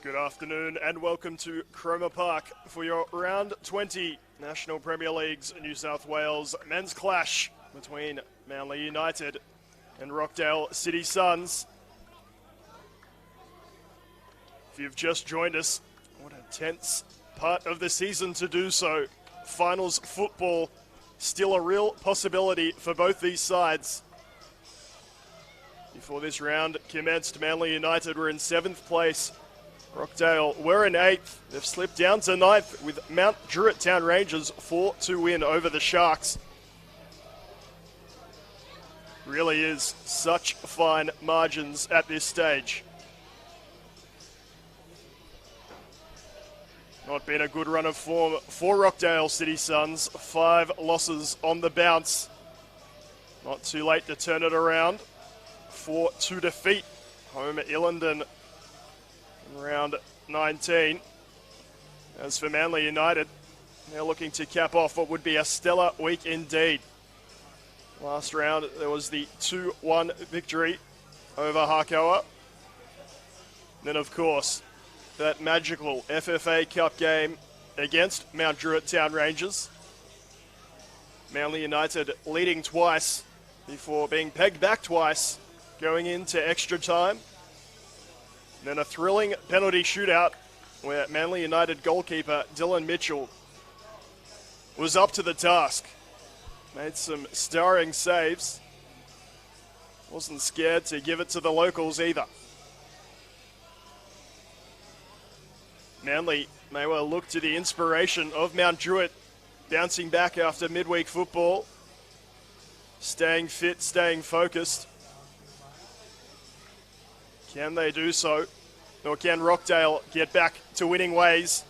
Good afternoon and welcome to Cromer Park for your Round 20 National Premier League's New South Wales men's clash between Manly United and Rockdale City Suns. If you've just joined us, what a tense part of the season to do so. Finals football still a real possibility for both these sides. Before this round commenced, Manly United were in 7th place. Rockdale were in 8th. They've slipped down to 9th with Mount Druitt Town Rangers 4-2 win over the Sharks. Really is such fine margins at this stage. Not been a good run of form for Rockdale City Suns. 5 losses on the bounce. Not too late to turn it around. 4-2 defeat home at Illendon in round 19. As for Manly United, they're looking to cap off what would be a stellar week indeed. Last round, there was the 2-1 victory over Harcoa. Then, of course, that magical FFA Cup game against Mount Druitt Town Rangers. Manly United leading twice before being pegged back twice, going into extra time. And then a thrilling penalty shootout where Manly United goalkeeper Dylan Mitchell was up to the task. Made some starring saves. Wasn't scared to give it to the locals either. Manly may well look to the inspiration of Mount Druitt, bouncing back after midweek football, staying fit, staying focused. Can they do so? Or can Rockdale get back to winning ways?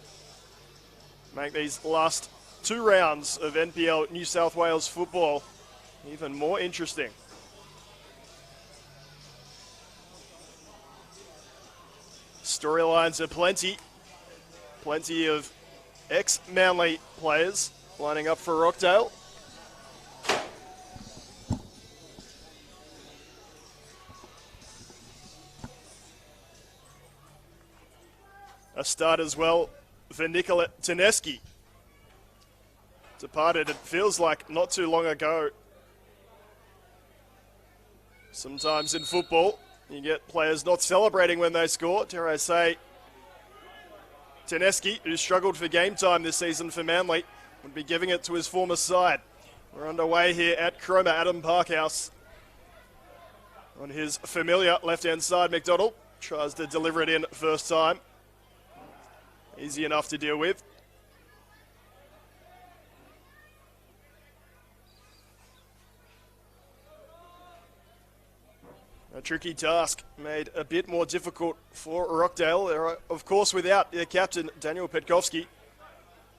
Make these last 2 rounds of NPL New South Wales football even more interesting. Storylines are plenty. Plenty of ex-Manly players lining up for Rockdale. A start as well for Nicola Teneski. Departed, it feels like not too long ago. Sometimes in football, you get players not celebrating when they score. Dare I say, Teneski, who struggled for game time this season for Manly, would be giving it to his former side. We're underway here at Cromer Adam Parkhouse. On his familiar left-hand side, McDonald tries to deliver it in first time. Easy enough to deal with. A tricky task made a bit more difficult for Rockdale. They're, of course, without their captain, Daniel Petkovski.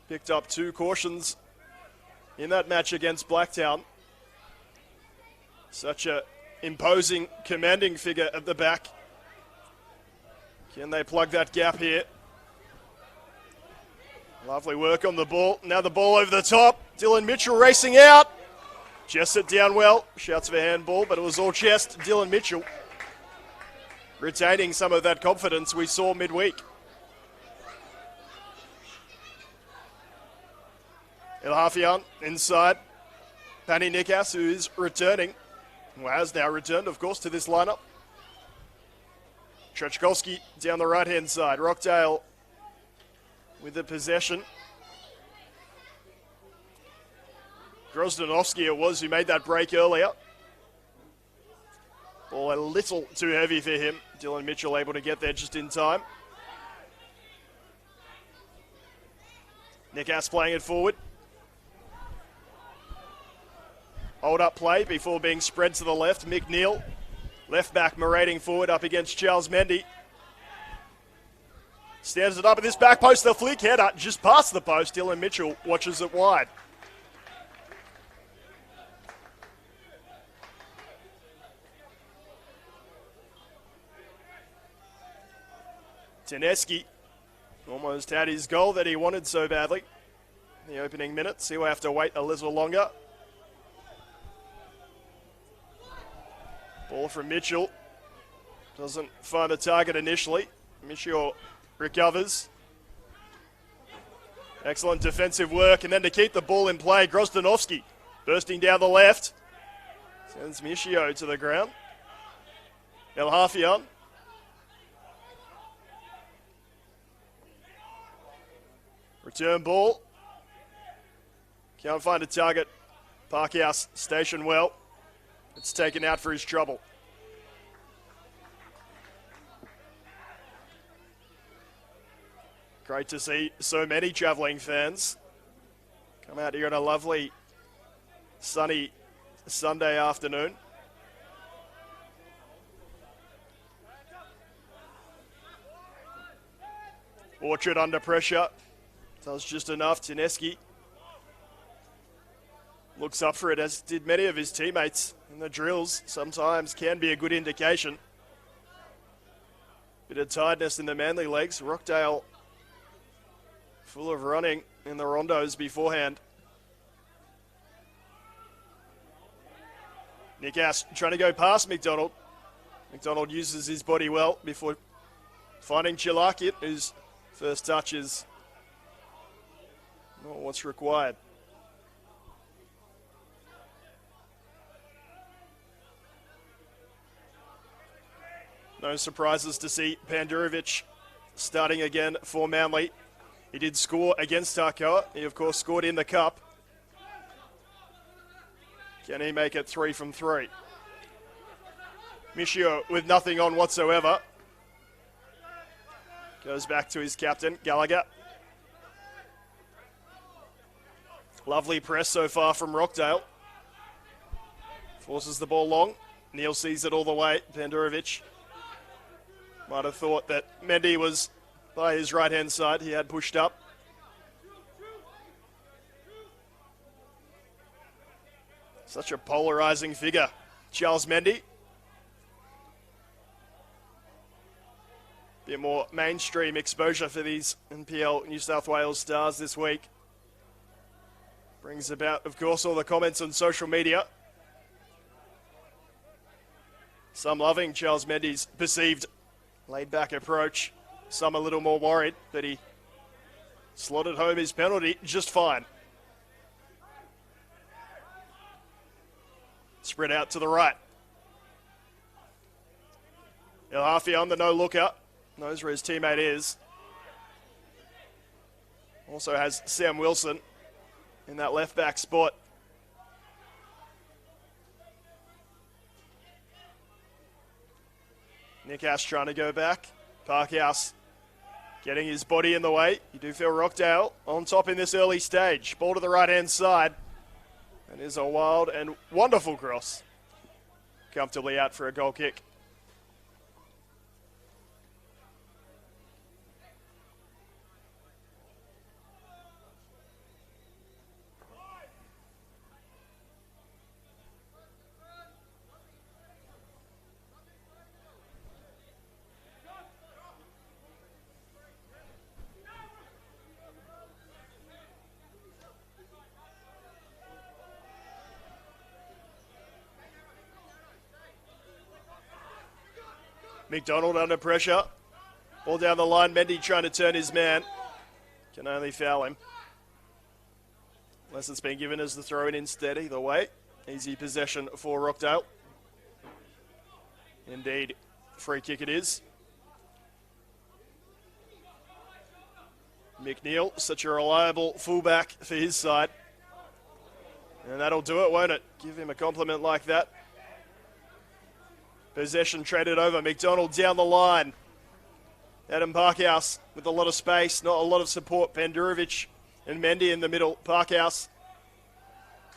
Picked up 2 cautions in that match against Blacktown. Such a imposing, commanding figure at the back. Can they plug that gap here? Lovely work on the ball. Now the ball over the top. Dylan Mitchell racing out. Chests it down well. Shouts for handball, but it was all chest. Dylan Mitchell retaining some of that confidence we saw midweek. Ilhafian inside. Pani Nikas, who is returning, who has now returned, of course, to this lineup. Trechkovsky down the right-hand side. Rockdale with the possession. Grozdanovsky it was who made that break earlier. Ball a little too heavy for him. Dylan Mitchell able to get there just in time. Nikas playing it forward. Hold up play before being spread to the left. Mick Neal, left back, marauding forward up against Charles Mendy. Stands it up at this back post. The flick header just past the post. Dylan Mitchell watches it wide. Teneski almost had his goal that he wanted so badly in the opening minutes. He'll have to wait a little longer. Ball from Mitchell. Doesn't find the target initially. Mitchell recovers. Excellent defensive work, and then to keep the ball in play, Grozdanovsky bursting down the left. Sends Michio to the ground. El Hafian. Return ball. Can't find a target. Parkhouse stationed well. It's taken out for his trouble. Great to see so many travelling fans come out here on a lovely sunny Sunday afternoon. Orchard under pressure. Does just enough. Tineski looks up for it, as did many of his teammates in the drills. Sometimes can be a good indication. Bit of tiredness in the Manly legs. Rockdale full of running in the rondos beforehand. Nick Ash trying to go past McDonald. McDonald uses his body well before finding Chilakit, whose first touch is not what's required. No surprises to see Pandurovic starting again for Manly. He did score against Tarkoa. He, of course, scored in the Cup. Can he make it 3 from 3? Michio with nothing on whatsoever. Goes back to his captain, Gallagher. Lovely press so far from Rockdale. Forces the ball long. Neil sees it all the way. Pandurovic might have thought that Mendy was by his right-hand side. He had pushed up. Such a polarising figure, Charles Mendy. Bit more mainstream exposure for these NPL New South Wales stars this week. Brings about, of course, all the comments on social media. Some loving Charles Mendy's perceived laid-back approach. Some a little more worried that he slotted home his penalty just fine. Spread out to the right. El Hafian, the no-looker, knows where his teammate is. Also has Sam Wilson in that left-back spot. Nick Ash trying to go back. Parkhouse getting his body in the way. You do feel Rockdale on top in this early stage. Ball to the right-hand side. And is a wild and wonderful cross. Comfortably out for a goal kick. McDonald under pressure. Ball down the line. Mendy trying to turn his man. Can only foul him. Unless it's been given as the throw-in instead. Either way, easy possession for Rockdale. Indeed, free kick it is. McNeil, such a reliable fullback for his side. And that'll do it, won't it? Give him a compliment like that. Possession traded over. McDonald down the line. Adam Parkhouse with a lot of space, not a lot of support. Pandurovic and Mendy in the middle. Parkhouse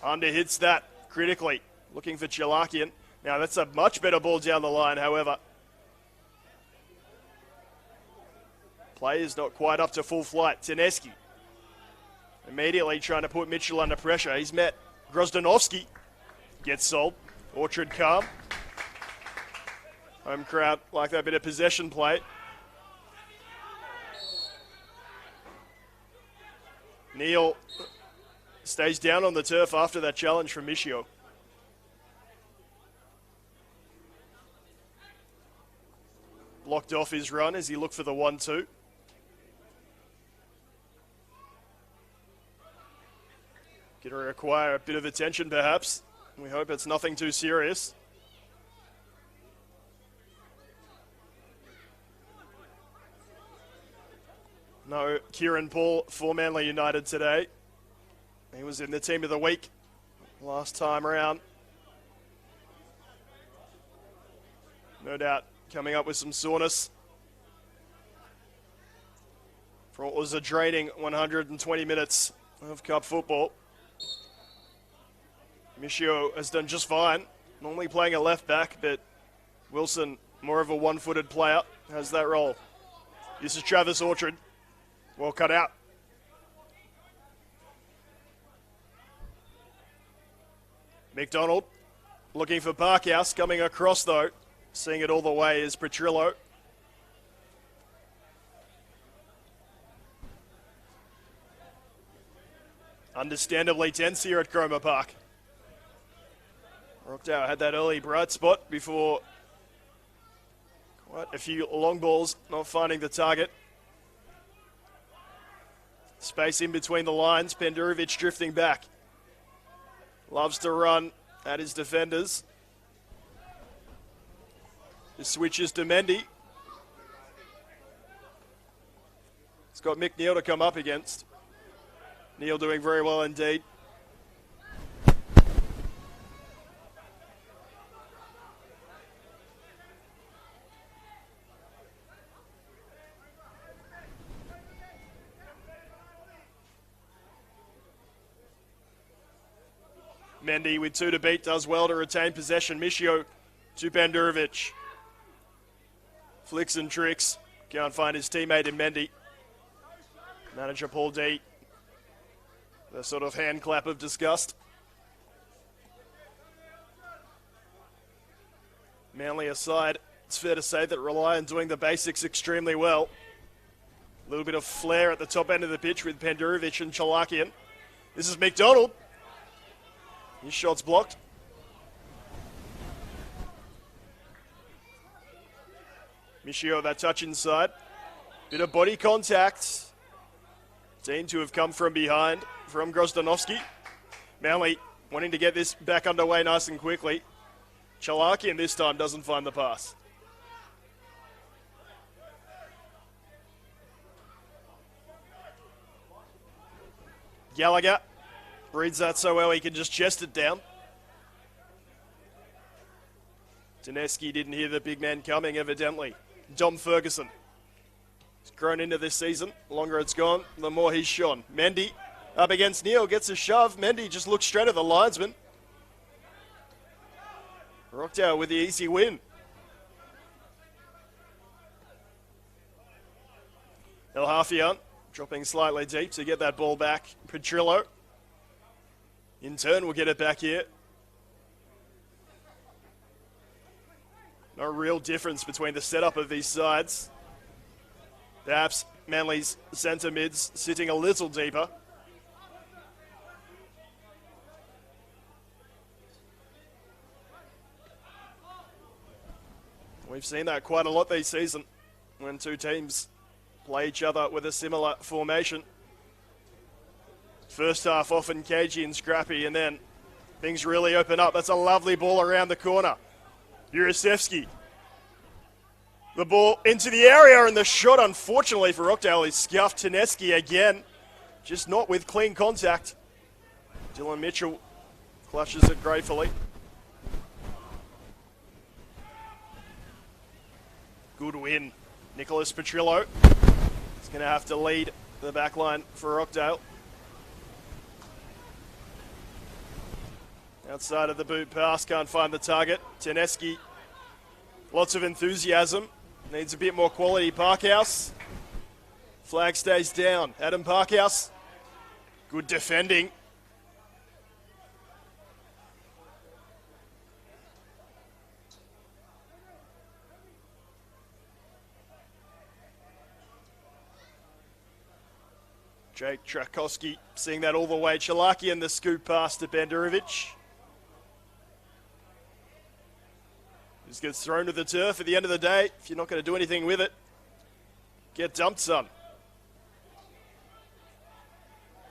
underhits that critically. Looking for Chalakian. Now that's a much better ball down the line, however. Play is not quite up to full flight. Tineski immediately trying to put Mitchell under pressure. He's met Grozdanovsky. Gets sold. Orchard calm. Home crowd like that bit of possession play. Neil stays down on the turf after that challenge from Michio. Blocked off his run as he looked for the 1-2. Going to require a bit of attention, perhaps. We hope it's nothing too serious. No Kieran Paul for Manly United today. He was in the team of the week last time around. No doubt coming up with some soreness for what was a draining 120 minutes of cup football. Michio has done just fine, normally playing a left back, but Wilson, more of a one-footed player, has that role. This is Travis Orchard, well cut out. McDonald looking for Parkhouse, coming across though, seeing it all the way is Petrillo. Understandably tense here at Cromer Park. Rockdale had that early bright spot before quite a few long balls not finding the target. Space in between the lines, Pendurovic drifting back. Loves to run at his defenders. The switches to Mendy. He's got Mick Neal to come up against. Neal doing very well indeed. Mendy with 2 to beat does well to retain possession. Michio to Pendurovic. Flicks and tricks. Can't find his teammate in Mendy. Manager Paul D. The sort of hand clap of disgust. Manly aside, it's fair to say that rely on doing the basics extremely well. A little bit of flair at the top end of the pitch with Pendurovic and Chalakian. This is McDonald. His shot's blocked. Michio, that touch inside. Bit of body contact. Deemed to have come from behind from Grozdanovsky. Manly wanting to get this back underway nice and quickly. Chalakian this time doesn't find the pass. Gallagher reads that so well he can just chest it down. Dineski didn't hear the big man coming, evidently. Dom Ferguson. He's grown into this season. The longer it's gone, the more he's shone. Mendy up against Neal, gets a shove. Mendy just looks straight at the linesman. Rockdale with the easy win. El Hafian dropping slightly deep to get that ball back. Petrillo in turn will get it back here. No real difference between the setup of these sides. Perhaps Manly's centre mids sitting a little deeper. We've seen that quite a lot this season when two teams play each other with a similar formation. First half often cagey and scrappy, and then things really open up. That's a lovely ball around the corner. Jurasevsky. The ball into the area, and the shot, unfortunately for Rockdale, is scuffed. Tineski again, just not with clean contact. Dylan Mitchell clutches it gratefully. Good win. Nicholas Petrillo is going to have to lead the back line for Rockdale. Outside of the boot pass, can't find the target. Tineski, lots of enthusiasm. Needs a bit more quality. Parkhouse. Flag stays down. Adam Parkhouse. Good defending. Jake Trakowski seeing that all the way. Chalaki and the scoop pass to Pendurovic. Just gets thrown to the turf at the end of the day. If you're not going to do anything with it, get dumped, son.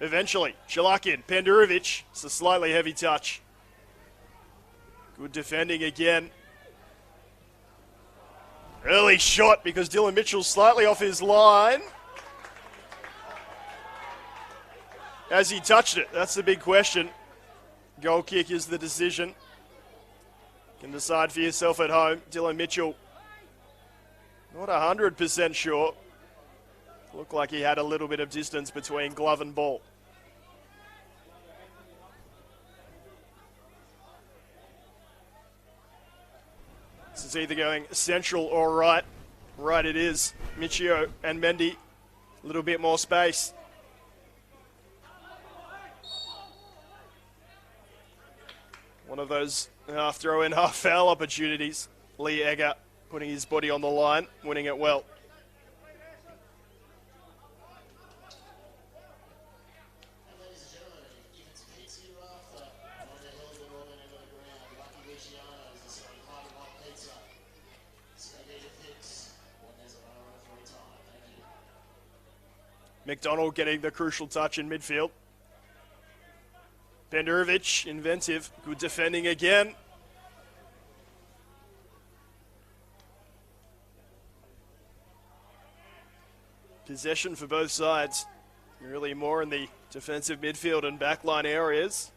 Eventually, Chalakin, Pendurovic. It's a slightly heavy touch. Good defending again. Early shot because Dylan Mitchell's slightly off his line. Has he touched it? That's the big question. Goal kick is the decision. Can decide for yourself at home. Dylan Mitchell, not 100% sure. Looked like he had a little bit of distance between glove and ball. This is either going central or right. Right it is. Michio and Mendy, a little bit more space. One of those half throw-in, half foul opportunities. Lee Egger putting his body on the line, winning it well. McDonald getting the crucial touch in midfield. Pendurovic, inventive, good defending again. Possession for both sides. Really more in the defensive midfield and backline areas.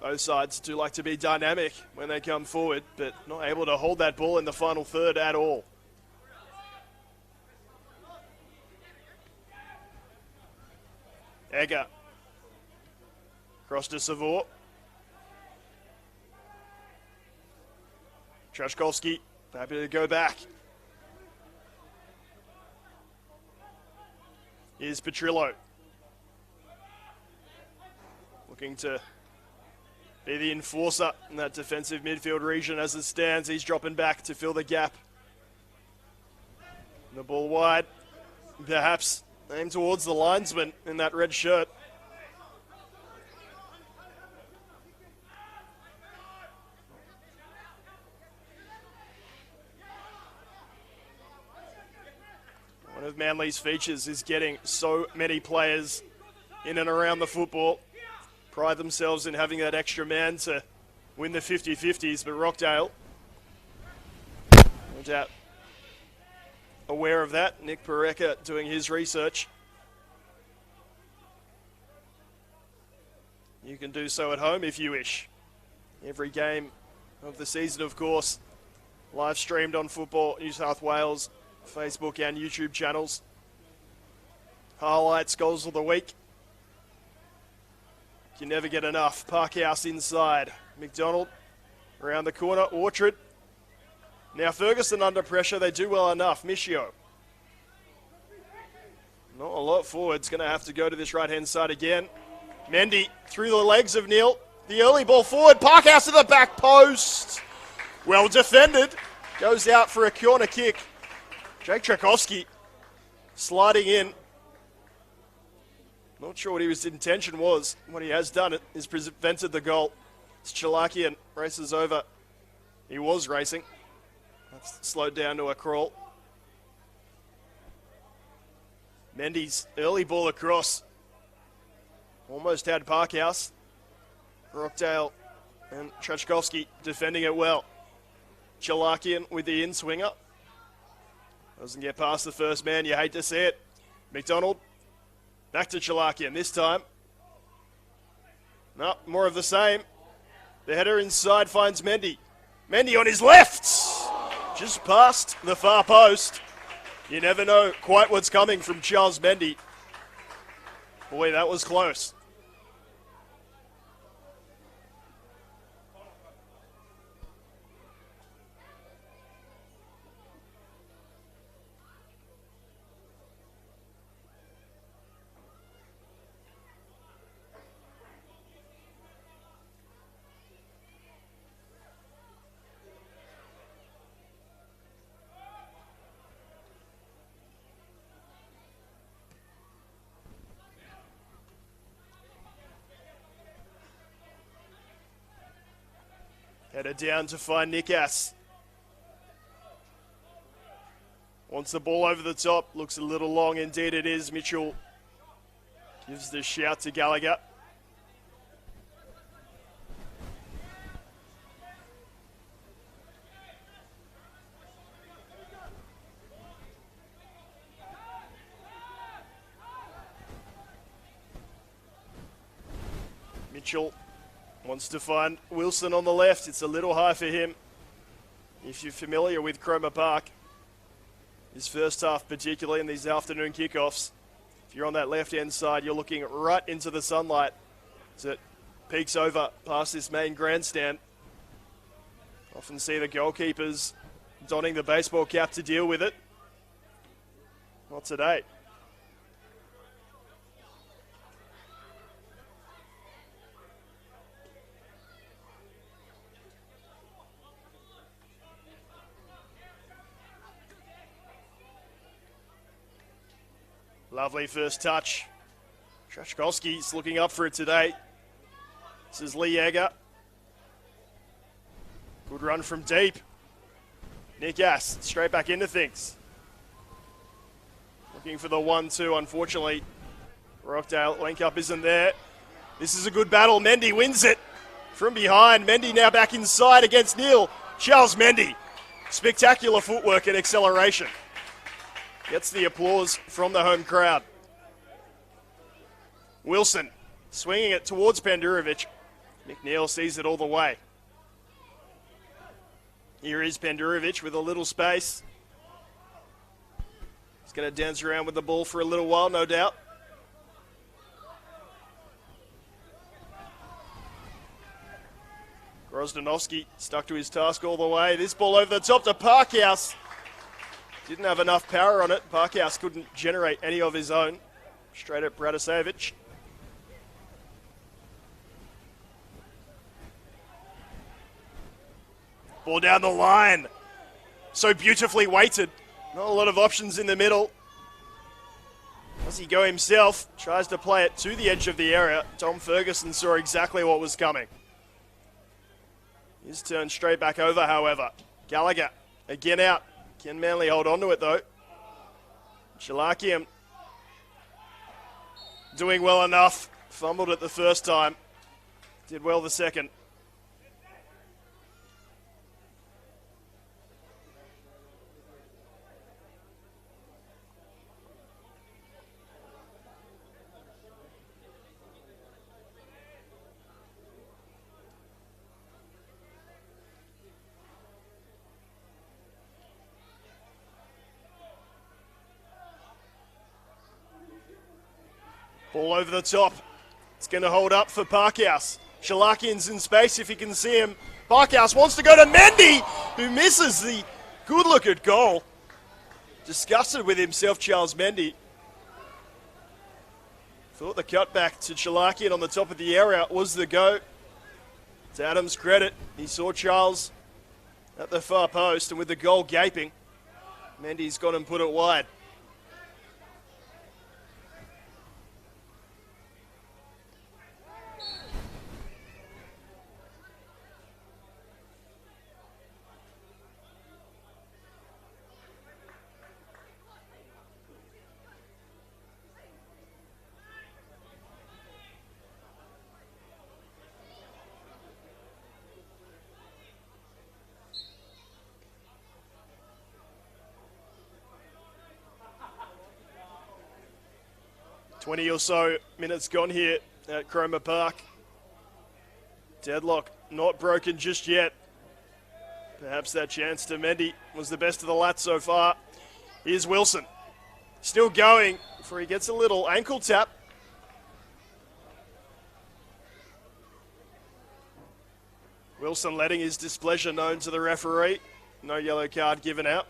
Both sides do like to be dynamic when they come forward, but not able to hold that ball in the final third at all. Egger. Cross to Savour. Trashkovsky happy to go back. Here's Petrillo. Looking to be the enforcer in that defensive midfield region as it stands. He's dropping back to fill the gap. The ball wide. Perhaps aimed towards the linesman in that red shirt. One of Manly's features is getting so many players in and around the football. Pride themselves in having that extra man to win the 50-50s, but Rockdale, no doubt aware of that. Nick Pareka doing his research. You can do so at home if you wish. Every game of the season, of course, live streamed on Football New South Wales Facebook and YouTube channels. Highlights, goals of the week. You never get enough. Parkhouse inside. McDonald around the corner. Orchard. Now Ferguson under pressure. They do well enough. Michio. Not a lot forward. It's going to have to go to this right-hand side again. Mendy through the legs of Neil. The early ball forward. Parkhouse to the back post. Well defended. Goes out for a corner kick. Jake Trashkovsky sliding in. Not sure what his intention was. What he has done is prevented the goal. It's Chalakian races over. He was racing. That's slowed down to a crawl. Mendy's early ball across. Almost had Parkhouse. Rockdale and Trashkovsky defending it well. Chalakian with the in-swinger. Doesn't get past the first man. You hate to see it. McDonald. Back to Chalakian this time. No, more of the same. The header inside finds Mendy. Mendy on his left. Just past the far post. You never know quite what's coming from Charles Mendy. Boy, that was close. Header down to find Nikas. Wants the ball over the top. Looks a little long indeed it is. Mitchell Gives the shout to Gallagher. Mitchell wants to find Wilson on the left. It's a little high for him. If you're familiar with Cromer Park, his first half, particularly in these afternoon kickoffs, if you're on that left-hand side, you're looking right into the sunlight as it peeks over past this main grandstand. Often see the goalkeepers donning the baseball cap to deal with it. Not today. Lovely first touch. Trashkovsky's looking up for it today. This is Lee Egger. Good run from deep. Nick Ass straight back into things. Looking for the 1-2, unfortunately. Rockdale link up isn't there. This is a good battle. Mendy wins it from behind. Mendy now back inside against Neil. Charles Mendy. Spectacular footwork and acceleration. Gets the applause from the home crowd. Wilson swinging it towards Pendurovic. McNeil sees it all the way. Here is Pendurovic with a little space. He's going to dance around with the ball for a little while, no doubt. Grozdanovsky stuck to his task all the way. This ball over the top to Parkhouse. Didn't have enough power on it. Parkhouse couldn't generate any of his own. Straight at Bratisevic. Ball down the line. So beautifully weighted. Not a lot of options in the middle. Does he go himself? Tries to play it to the edge of the area. Tom Ferguson saw exactly what was coming. His turn straight back over, however. Gallagher again out. Can Manly hold on to it, though? Shalakian doing well enough. Fumbled it the first time. Did well the second. Ball over the top. It's going to hold up for Parkhouse. Shalakian's in space if he can see him. Parkhouse wants to go to Mendy, who misses the good look at goal. Disgusted with himself, Charles Mendy. Thought the cutback to Shalakian on the top of the area was the go. To Adam's credit, he saw Charles at the far post, and with the goal gaping, Mendy's gone and put it wide. $20 or so minutes gone here at Cromer Park. Deadlock not broken just yet. Perhaps that chance to Mendy was the best of the lot so far. Here's Wilson. Still going before he gets a little ankle tap. Wilson letting his displeasure known to the referee. No yellow card given out.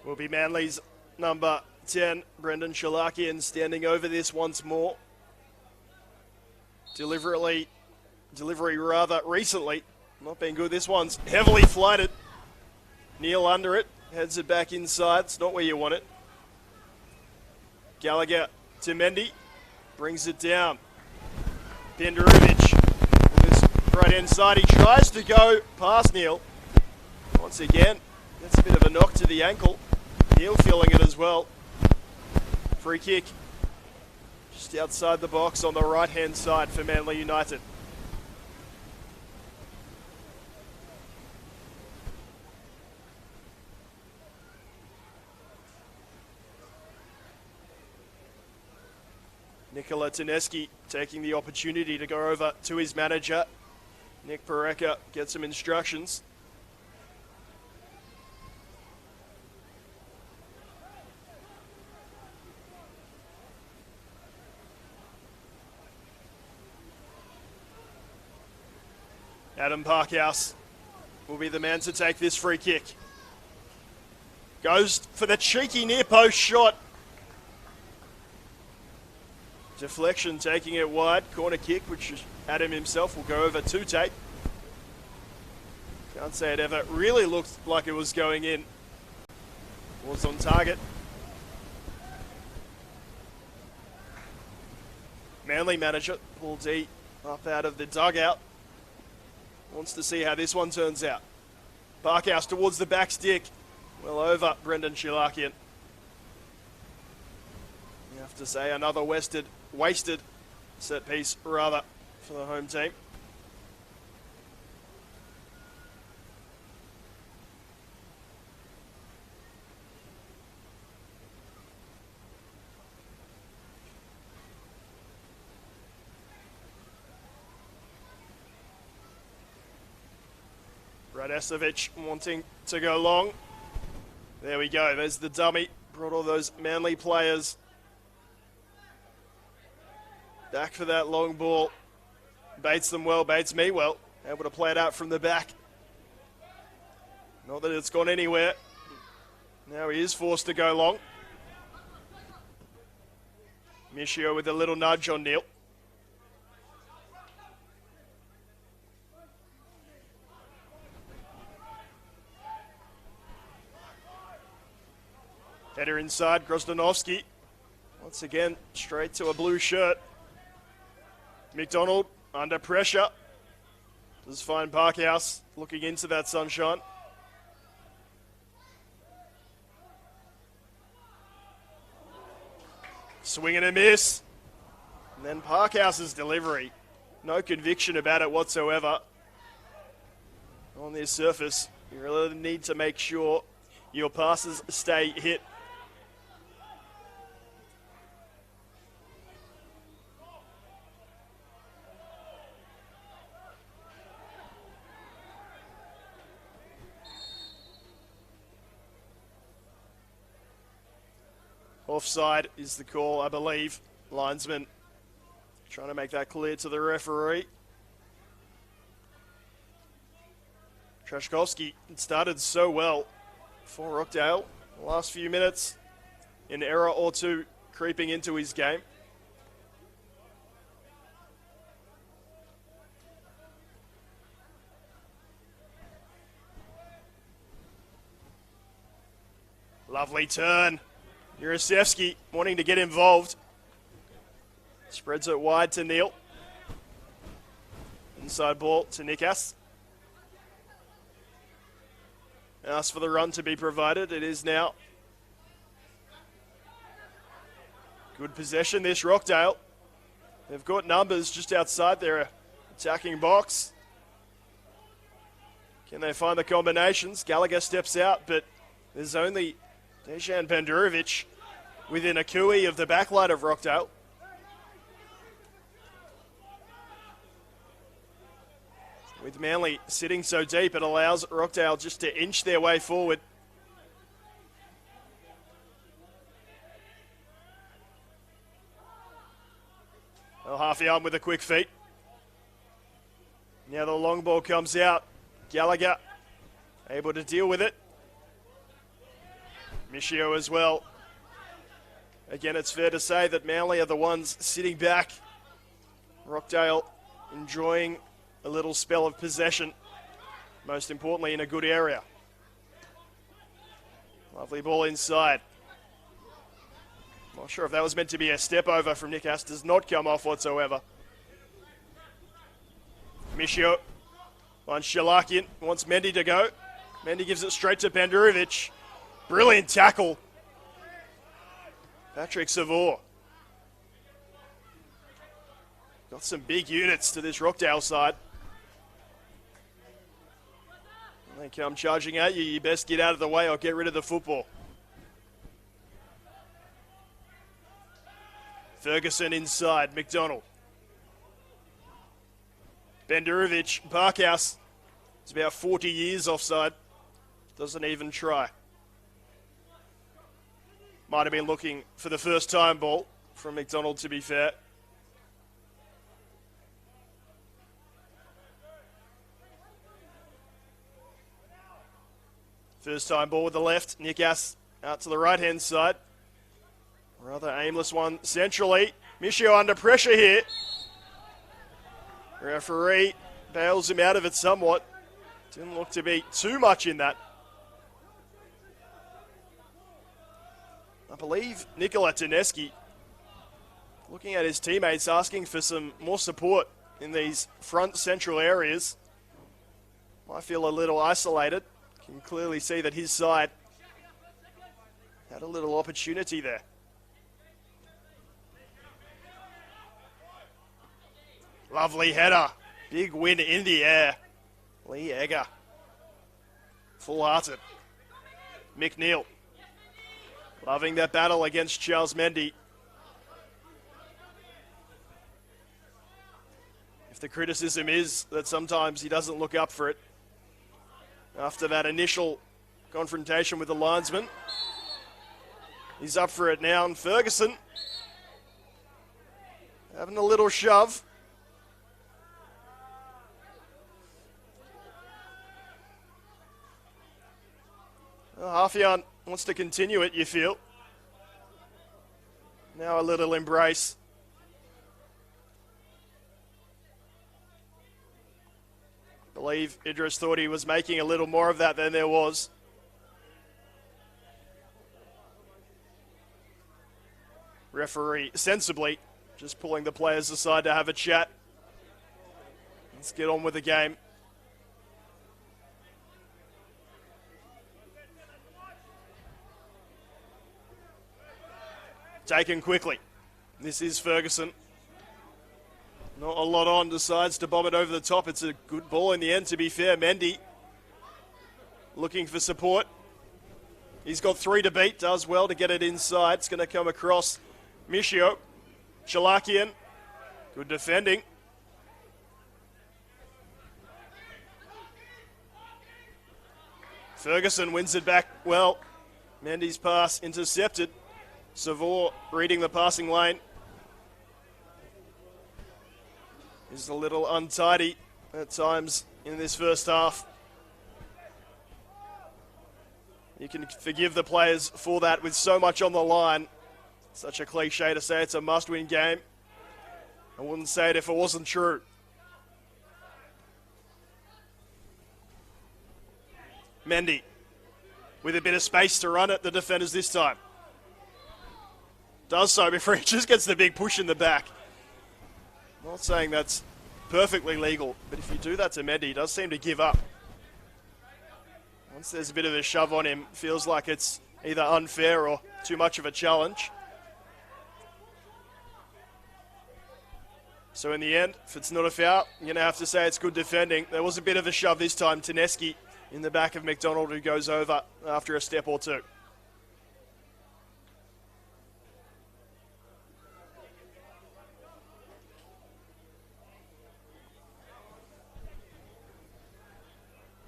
Will be Manly's number 10, Brendan Shalakian, standing over this once more. Delivery rather recently. Not been good. This one's heavily flighted. Neil under it. Heads it back inside. It's not where you want it. Gallagher to Mendy. Brings it down. Benderovic with his right hand side. He tries to go past Neil. Once again, that's a bit of a knock to the ankle. Neil feeling it as well. Free kick. Just outside the box on the right hand side for Manly United. Nikola Taneski taking the opportunity to go over to his manager. Nick Pareka gets some instructions. Adam Parkhouse will be the man to take this free kick. Goes for the cheeky near post shot. Deflection taking it wide. Corner kick, which Adam himself will go over to tape. Can't say it ever really looked like it was going in. Was on target. Manly manager Paul D up out of the dugout. Wants to see how this one turns out. Parkhouse towards the back stick. Well over Brendan Shalakian. You have to say another wasted set piece rather for the home team. Radesovic wanting to go long. There we go. There's the dummy. Brought all those Manly players back for that long ball. Baits them well, baits me well. Able to play it out from the back. Not that it's gone anywhere. Now he is forced to go long. Michio with a little nudge on Neil. Header inside, Grozdanovsky. Once again, straight to a blue shirt. McDonald under pressure. Does find Parkhouse looking into that sunshine. Swing and a miss. And then Parkhouse's delivery. No conviction about it whatsoever. On this surface, you really need to make sure your passes stay hit. Offside is the call, I believe. Linesman trying to make that clear to the referee. Trashkovsky started so well for Rockdale. The last few minutes, an error or two creeping into his game. Lovely turn. Jurasevsky wanting to get involved. Spreads it wide to Neil. Inside ball to Nikas. Asks for the run to be provided. It is now. Good possession this Rockdale. They've got numbers just outside their attacking box. Can they find the combinations? Gallagher steps out, but there's only Dejan Benderovic within a cooey of the backline of Rockdale. With Manly sitting so deep, it allows Rockdale just to inch their way forward. Well, half yard with a quick feet. Now the long ball comes out. Gallagher able to deal with it. Michio as well. Again, it's fair to say that Manly are the ones sitting back. Rockdale enjoying a little spell of possession, most importantly in a good area. Lovely ball inside. Not sure if that was meant to be a step over from Nikas. Does not come off whatsoever. Mishio on Shalakian. Wants Mendy to go. Mendy gives it straight to Benderovic. Brilliant tackle. Patrick Savour. Got some big units to this Rockdale side. When they come charging at you, you best get out of the way or get rid of the football. Ferguson inside, McDonald. Benderovic, Parkhouse. It's about 40 years offside. Doesn't even try. Might have been looking for the first time ball from McDonald, to be fair. First time ball with the left. Nikas out to the right-hand side. Rather aimless one centrally. Mishio under pressure here. Referee bails him out of it somewhat. Didn't look to be too much in that. I believe Nikola Taneski, looking at his teammates, asking for some more support in these front central areas. Might feel a little isolated. Can clearly see that his side had a little opportunity there. Lovely header. Big win in the air. Lee Egger. Full-hearted. McNeil. Loving that battle against Charles Mendy. If the criticism is that sometimes he doesn't look up for it after that initial confrontation with the linesman, he's up for it now. And Ferguson having a little shove. Well, Halfian wants to continue it, you feel. Now a little embrace. I believe Idris thought he was making a little more of that than there was. Referee sensibly just pulling the players aside to have a chat. Let's get on with the game. Taken quickly. This is Ferguson. Not a lot on, decides to bomb it over the top. It's a good ball in the end, to be fair. Mendy looking for support. He's got 3 to beat, does well to get it inside. It's going to come across Mishio. Chalakian, good defending. Ferguson wins it back well. Mendy's pass intercepted. Savour reading the passing lane. Is a little untidy at times in this first half. You can forgive the players for that with so much on the line. Such a cliche to say it's a must-win game. I wouldn't say it if it wasn't true. Mendy with a bit of space to run at the defenders this time. Does so before he just gets the big push in the back. Not saying that's perfectly legal, but if you do that to Mendy, he does seem to give up. Once there's a bit of a shove on him, feels like it's either unfair or too much of a challenge. So in the end, if it's not a foul, you're going to have to say it's good defending. There was a bit of a shove this time. Taneski in the back of McDonald, who goes over after a step or two.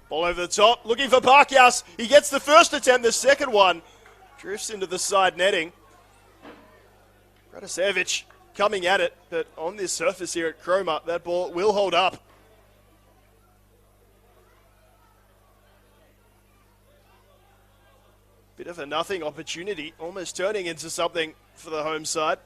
Ball over the top, looking for Parkhouse. He gets the first attempt, the second one drifts into the side netting. Radosevich coming at it, but on this surface here at Cromer, that ball will hold up. Bit of a nothing opportunity, almost turning into something for the home side.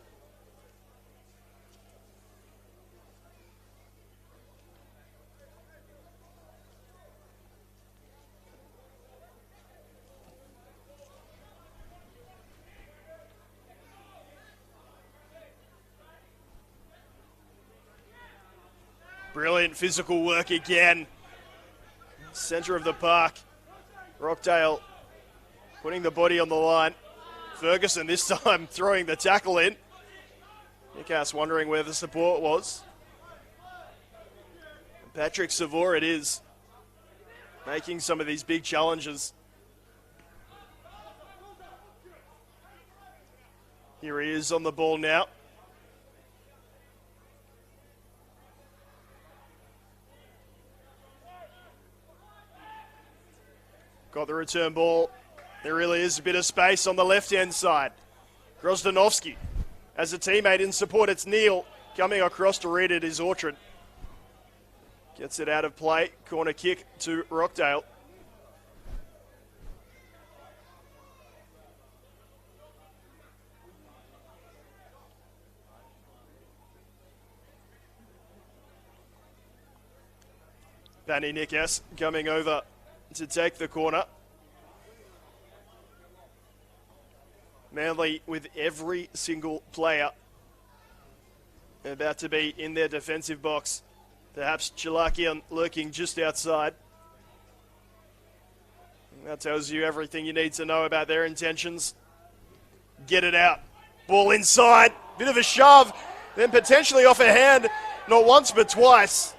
Brilliant physical work again. Centre of the park. Rockdale putting the body on the line. Ferguson this time throwing the tackle in. Nikas wondering where the support was. Patrick Savor it is, making some of these big challenges. Here he is on the ball now. Got the return ball. There really is a bit of space on the left-hand side. Grozdanovsky as a teammate in support. It's Neal coming across to read it is Orchard. Gets it out of play. Corner kick to Rockdale. Danny Nikas coming over to take the corner. Manly with every single player about to be in their defensive box. Perhaps Chalakian lurking just outside. That tells you everything you need to know about their intentions. Get it out. Ball inside. Bit of a shove. Then potentially off a hand. Not once but twice.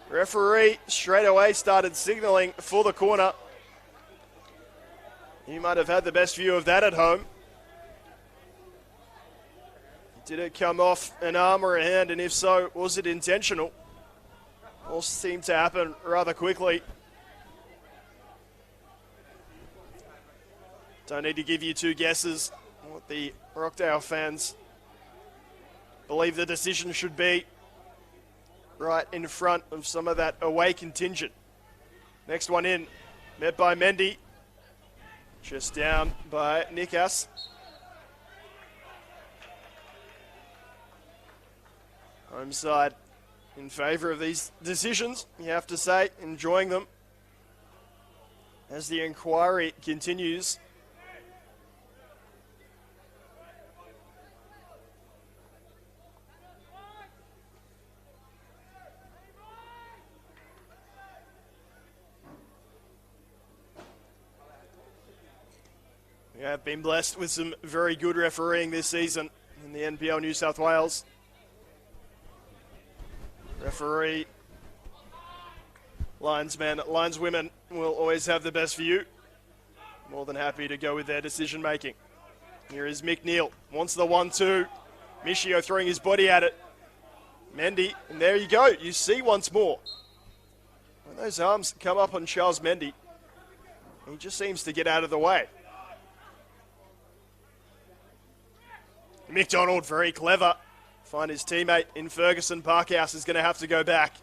Referee straight away started signalling for the corner. He might have had the best view of that at home. Did it come off an arm or a hand, and if so, was it intentional? All seemed to happen rather quickly. Don't need to give you two guesses what the Rockdale fans believe the decision should be. Right in front of some of that away contingent. Next one in, met by Mendy. Just down by Nikas. Home side in favour of these decisions, you have to say, enjoying them as the inquiry continues. We have been blessed with some very good refereeing this season in the NPL New South Wales. Referee, linesmen, lineswomen will always have the best view. More than happy to go with their decision making. Here is Mick Neal, wants the 1-2. Michio throwing his body at it. Mendy, and there you go. You see once more. When those arms come up on Charles Mendy, he just seems to get out of the way. McDonald, very clever. Find his teammate in Ferguson. Parkhouse is going to have to go back.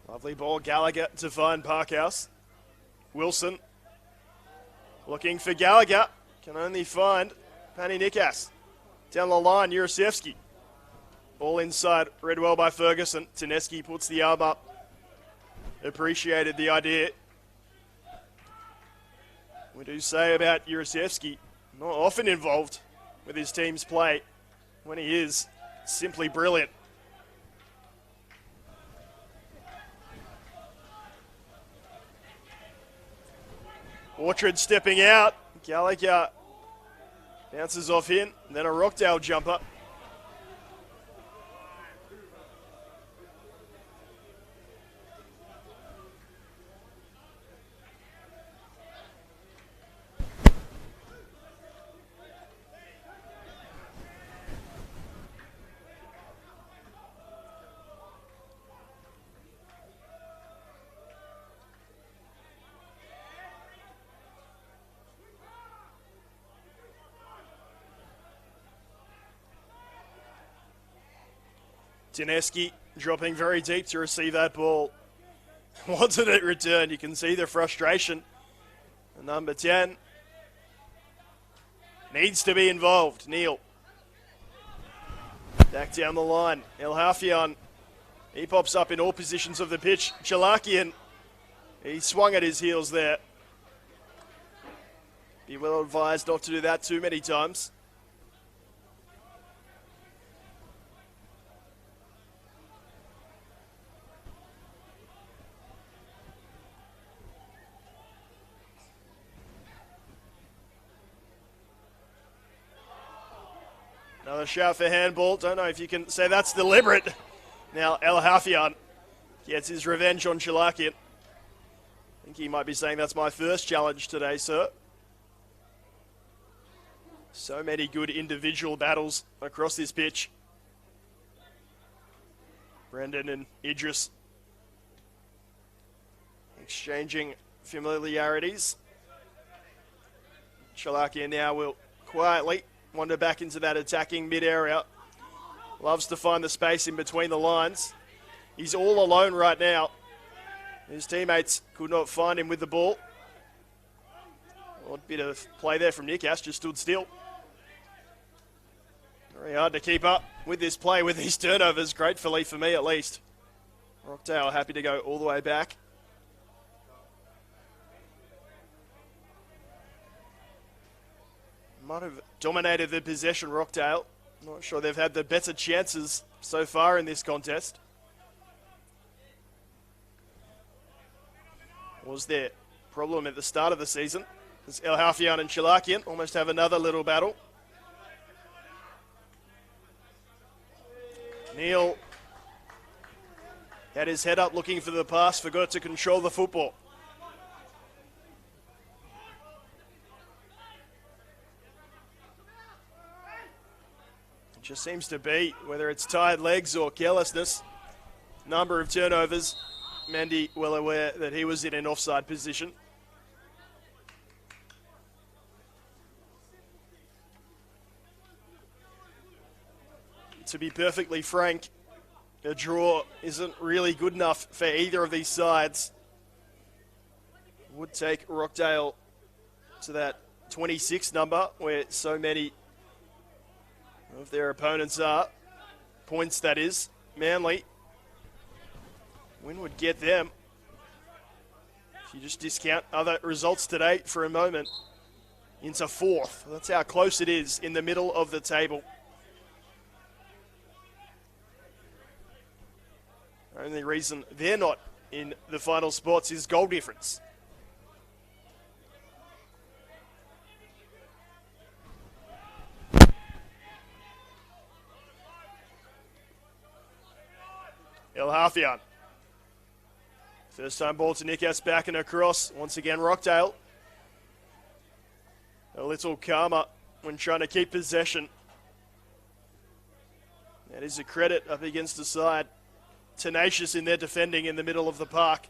Lovely ball, Gallagher to find Parkhouse. Wilson looking for Gallagher. Can only find Pani Nikas. Down the line, Jurasevsky. Ball inside, read well by Ferguson. Tineski puts the arm up. Appreciated the idea. We do say about Jurasevsky, not often involved with his team's play. When he is, simply brilliant. Orchard stepping out. Gallagher bounces off in. Then a Rockdale jumper. Tineski dropping very deep to receive that ball. Wanted it returned. You can see the frustration. The number 10 needs to be involved. Neil. Back down the line. El Hafian. He pops up in all positions of the pitch. Chalakian. He swung at his heels there. Be well advised not to do that too many times. Another shout for handball. Don't know if you can say that's deliberate. Now El Hafian gets his revenge on Chalakian. I think he might be saying that's my first challenge today, sir. So many good individual battles across this pitch. Brendan and Idris exchanging familiarities. Chalakian now will quietly wander back into that attacking mid-area. Loves to find the space in between the lines. He's all alone right now. His teammates could not find him with the ball. Odd bit of play there from Nikas, just stood still. Very hard to keep up with this play, with these turnovers, gratefully for me at least. Rockdale happy to go all the way back. Might have dominated the possession, Rockdale. Not sure they've had the better chances so far in this contest. Was their problem at the start of the season, as El Hafian and Chalakian almost have another little battle. Neil had his head up looking for the pass, forgot to control the football. It just seems to be, whether it's tired legs or carelessness, number of turnovers. Mendy well aware that he was in an offside position. To be perfectly frank, a draw isn't really good enough for either of these sides. Would take Rockdale to that 26 number where so many of their opponents are. Points, that is. Manly. Win would get them. If you just discount other results today for a moment, into fourth. That's how close it is in the middle of the table. Only reason they're not in the final spots is goal difference. El Hafian. First time ball to Nikas, back and across. Once again, Rockdale. A little calmer when trying to keep possession. That is a credit up against the side. Tenacious in their defending in the middle of the park.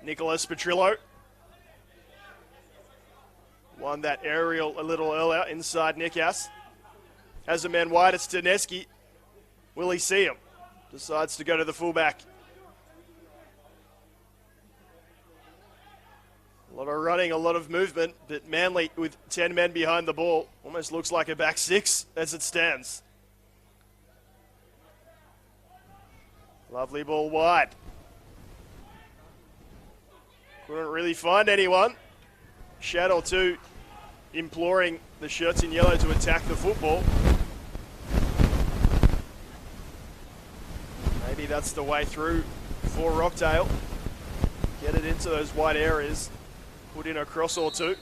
Nicholas Petrillo. Won that aerial a little earlier inside Nikas. Has a man wide, it's Tineski. Will he see him? Decides to go to the fullback. A lot of running, a lot of movement, but Manly with 10 men behind the ball. Almost looks like a back six as it stands. Lovely ball wide. Couldn't really find anyone. Shad or two imploring the shirts in yellow to attack the football. Maybe that's the way through for Rockdale. Get it into those wide areas. Put in a cross or two.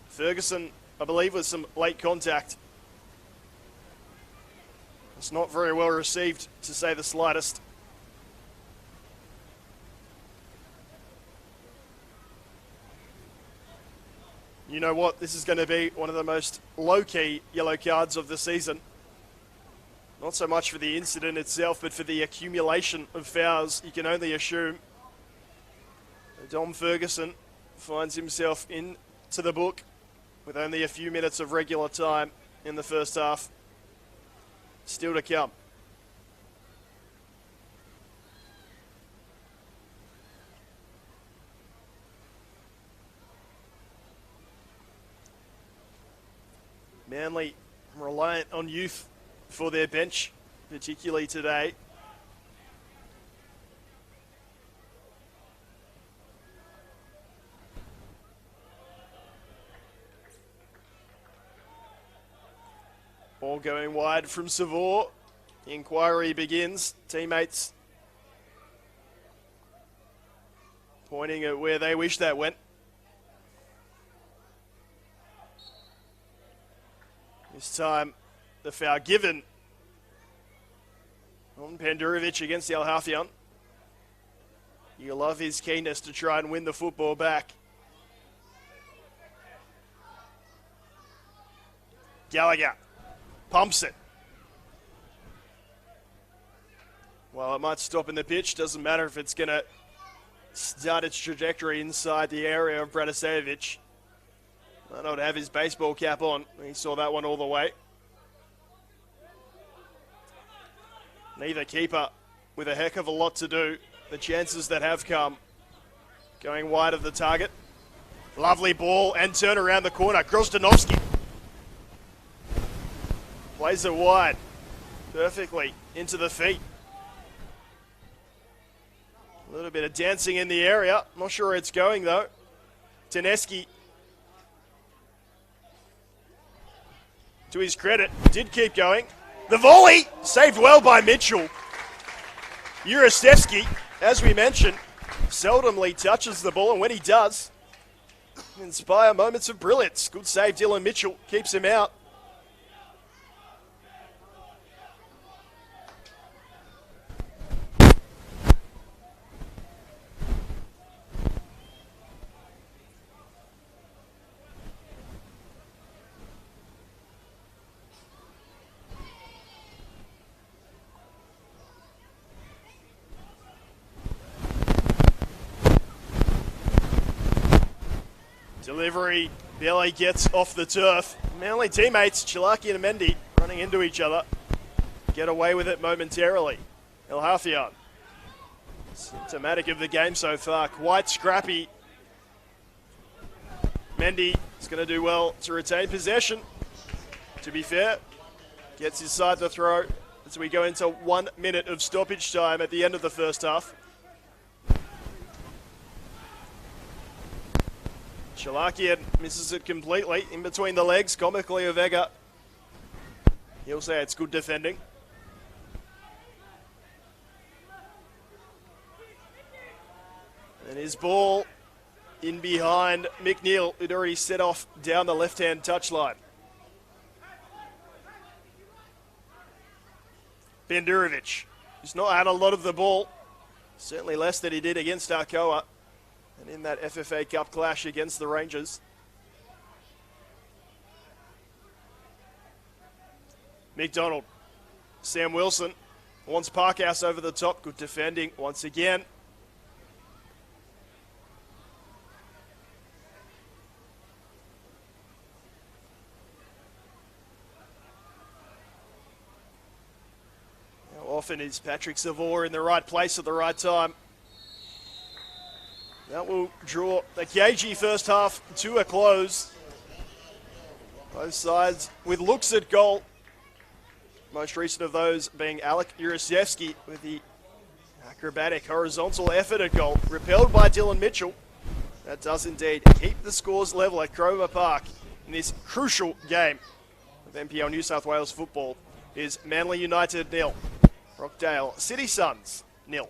Ferguson, I believe, with some late contact. It's not very well received, to say the slightest. You know what? This is going to be one of the most low-key yellow cards of the season. Not so much for the incident itself, but for the accumulation of fouls, you can only assume. Dom Ferguson finds himself into the book with only a few minutes of regular time in the first half still to come. Manly reliant on youth for their bench, particularly today. Ball going wide from Savour. The inquiry begins. Teammates pointing at where they wish that went. This time, the foul given on Pandurovic against Al Hafian. You love his keenness to try and win the football back. Gallagher pumps it. Well, it might stop in the pitch. Doesn't matter if it's going to start its trajectory inside the area of Bratisevic. Might not have his baseball cap on. He saw that one all the way. Neither keeper with a heck of a lot to do. The chances that have come going wide of the target. Lovely ball and turn around the corner. Grozdanovski plays it wide perfectly into the feet. A little bit of dancing in the area. Not sure where it's going though. Teneski, to his credit, did keep going. The volley, saved well by Mitchell. Jurasevski, as we mentioned, seldomly touches the ball, and when he does, inspire moments of brilliance. Good save, Dylan Mitchell keeps him out. Delivery barely gets off the turf. Manly teammates, Chilaki and Mendy, running into each other. Get away with it momentarily. El Hafian, symptomatic of the game so far. Quite scrappy. Mendy is going to do well to retain possession. To be fair, gets his side to throw as we go into 1 minute of stoppage time at the end of the first half. Chalakian misses it completely in between the legs, comically of Vega. He'll say it's good defending. And his ball in behind McNeil, who'd already set off down the left-hand touchline. Pandurovic, who's not had a lot of the ball, certainly less than he did against Arcoa. And in that FFA Cup clash against the Rangers. McDonald, Sam Wilson wants Parkhouse over the top. Good defending once again. How often is Patrick Savour in the right place at the right time? That will draw the cagey first half to a close. Both sides with looks at goal. Most recent of those being Alec Jurasevski with the acrobatic horizontal effort at goal. Repelled by Dylan Mitchell. That does indeed keep the scores level at Cromer Park in this crucial game of NPL New South Wales football. Is Manly United 0, Rockdale City Suns 0.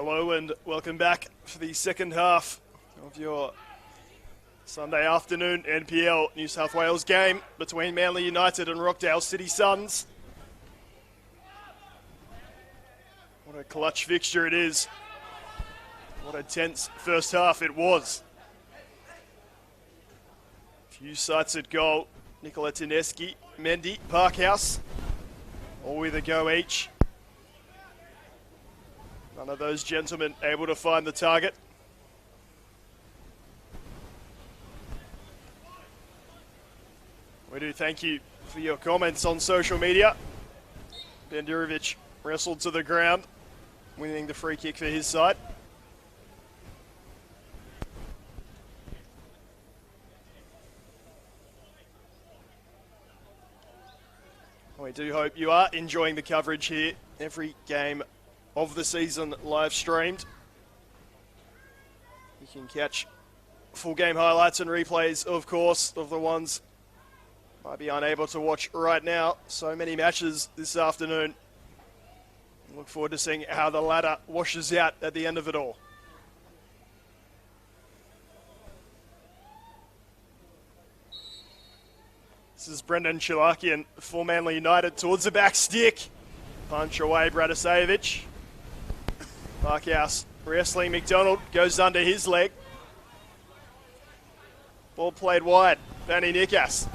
Hello and welcome back for the second half of your Sunday afternoon NPL New South Wales game between Manly United and Rockdale City Suns. What a clutch fixture it is. What a tense first half it was. Few sights at goal. Nicola Tineski, Mendy, Parkhouse, all with a go each. None of those gentlemen able to find the target. We do thank you for your comments on social media. Bendurovic wrestled to the ground, winning the free kick for his side. We do hope you are enjoying the coverage here. Every game of the season live streamed. You can catch full game highlights and replays, of course, of the ones might be unable to watch right now. So many matches this afternoon. Look forward to seeing how the ladder washes out at the end of it all. This is Brendan Chilakian for Manly United towards the back stick. Punch away, Bratisevic. Parkhouse wrestling, McDonald goes under his leg. Ball played wide, Danny Nikas.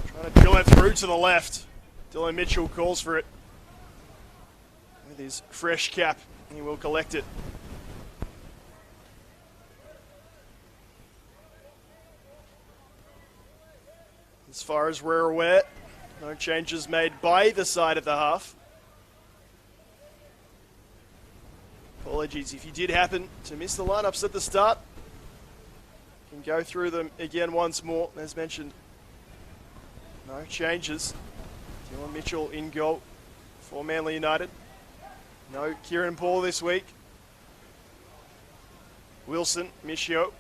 Trying to drill it through to the left. Dylan Mitchell calls for it. With his fresh cap, he will collect it. As far as we're aware, no changes made by either side of the half. Apologies if you did happen to miss the lineups at the start. Can go through them again once more. As mentioned, no changes. Dylan Mitchell in goal for Manly United. No Kieran Paul this week. Wilson, Michio,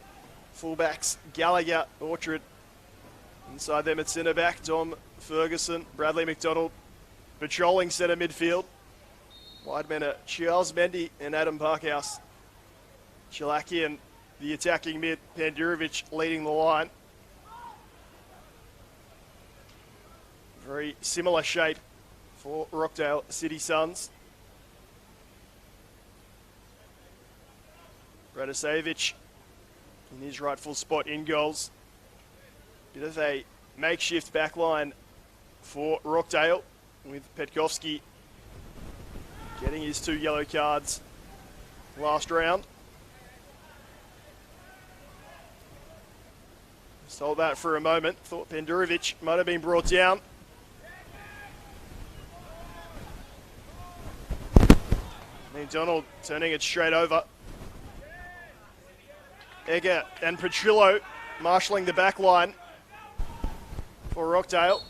fullbacks Gallagher, Orchard. Inside them at centre back, Dom Ferguson, Bradley McDonald, patrolling centre midfield. Wide men are Charles Mendy and Adam Parkhouse. Chilaki and the attacking mid, Pandurovic leading the line. Very similar shape for Rockdale City Suns. Bratisevic in his rightful spot in goals. Bit of a makeshift backline for Rockdale with Petkovski getting his 2 yellow cards last round. Just hold that for a moment. Thought Pendurovic might have been brought down. McDonald turning it straight over. Egger and Petrillo marshalling the back line for Rockdale.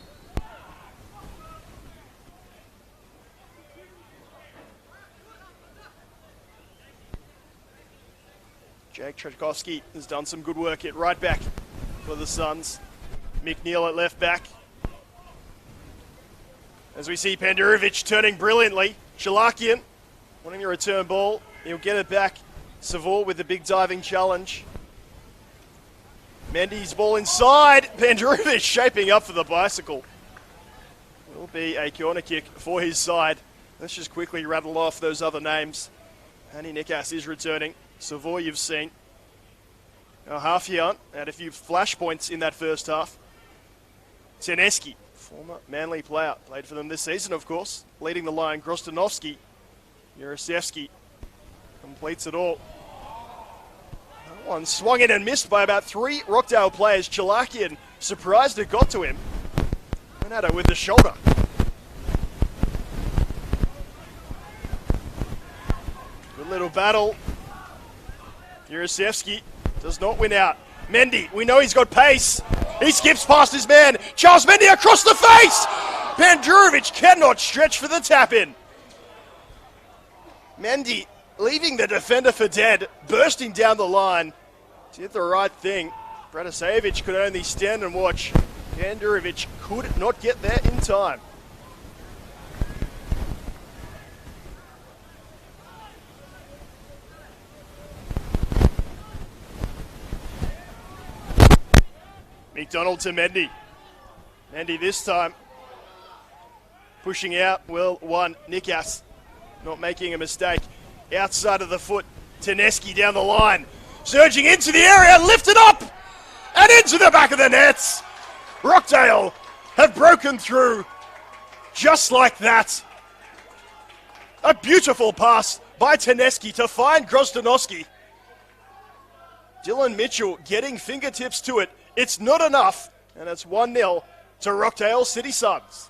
Jake Tchaikovsky has done some good work at right back for the Suns. McNeil at left back. As we see Pandurovic turning brilliantly. Chilakian wanting a return ball. He'll get it back. Savor with the big diving challenge. Mendy's ball inside. Pandurovic shaping up for the bicycle. Will be a corner kick for his side. Let's just quickly rattle off those other names. Annie Nikas is returning. Savoy you've seen. Halfian had a few flashpoints in that first half. Tineski, former Manly player, played for them this season, of course. Leading the line, Grostanovsky. Yarosevsky completes it all. One swung in and missed by about 3 Rockdale players. Chilakian surprised it got to him. Went at it with the shoulder. Good little battle. Yarosevsky does not win out. Mendy, we know he's got pace. He skips past his man. Charles Mendy across the face. Pandurovic cannot stretch for the tap-in. Mendy leaving the defender for dead, bursting down the line. Did the right thing. Bratisevic could only stand and watch. Pandurovic could not get there in time. McDonald to Mendy. Mendy this time pushing out. Well, one. Nikas not making a mistake. Outside of the foot. Tedeschi down the line. Surging into the area. Lifted up and into the back of the nets. Rockdale have broken through just like that. A beautiful pass by Tedeschi to find Grozdanovsky. Dylan Mitchell getting fingertips to it. It's not enough, and it's 1-0 to Rockdale City Suns.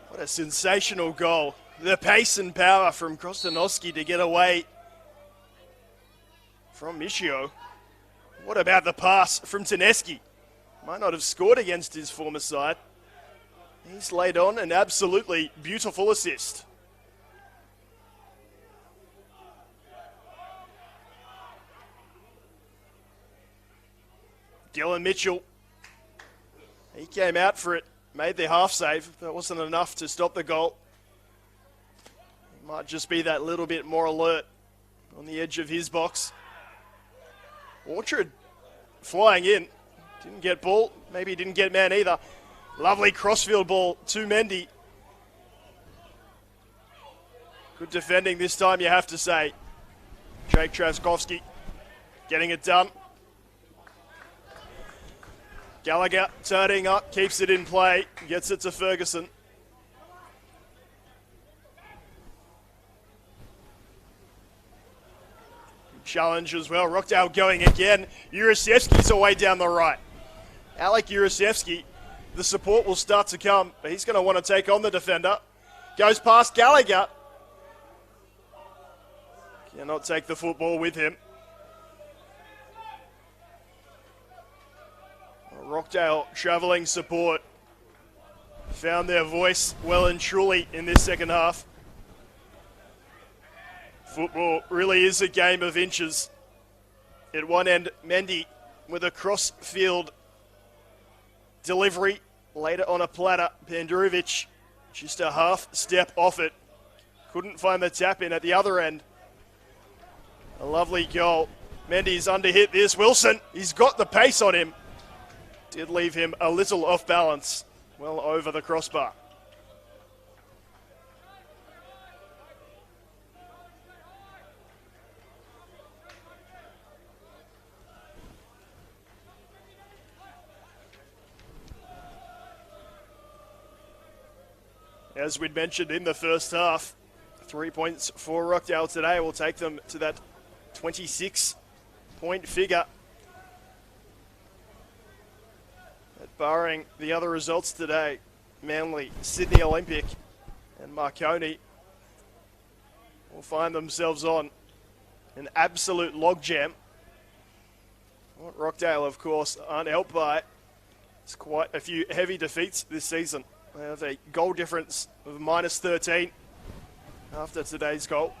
What a sensational goal. The pace and power from Grozdanovsky to get away from Michio. What about the pass from Tedeschi? Might not have scored against his former side. He's laid on an absolutely beautiful assist. Dylan Mitchell. He came out for it. Made the half save. That wasn't enough to stop the goal. Might just be that little bit more alert on the edge of his box. Orchard flying in. Didn't get ball. Maybe didn't get man either. Lovely crossfield ball to Mendy. Good defending this time, you have to say. Jake Trzaskowski getting it done. Gallagher turning up, keeps it in play, gets it to Ferguson. Challenge as well, Rockdale going again. Urasevsky's away down the right. Alec Urasevsky, the support will start to come, but he's going to want to take on the defender. Goes past Gallagher. Cannot take the football with him. Rockdale travelling support found their voice well and truly in this second half. Football really is a game of inches. At one end, Mendy with a cross-field delivery. Later on a platter, Pandurovic just a half step off it. Couldn't find the tap in at the other end. A lovely goal. Mendy's underhit this. Wilson, he's got the pace on him. Did leave him a little off balance, well over the crossbar. As we'd mentioned in the first half, 3 points for Rockdale today will take them to that 26-point figure. Barring the other results today, Manly, Sydney Olympic and Marconi will find themselves on an absolute logjam. What Rockdale, of course, aren't helped by. It's quite a few heavy defeats this season. They have a goal difference of -13 after today's goal.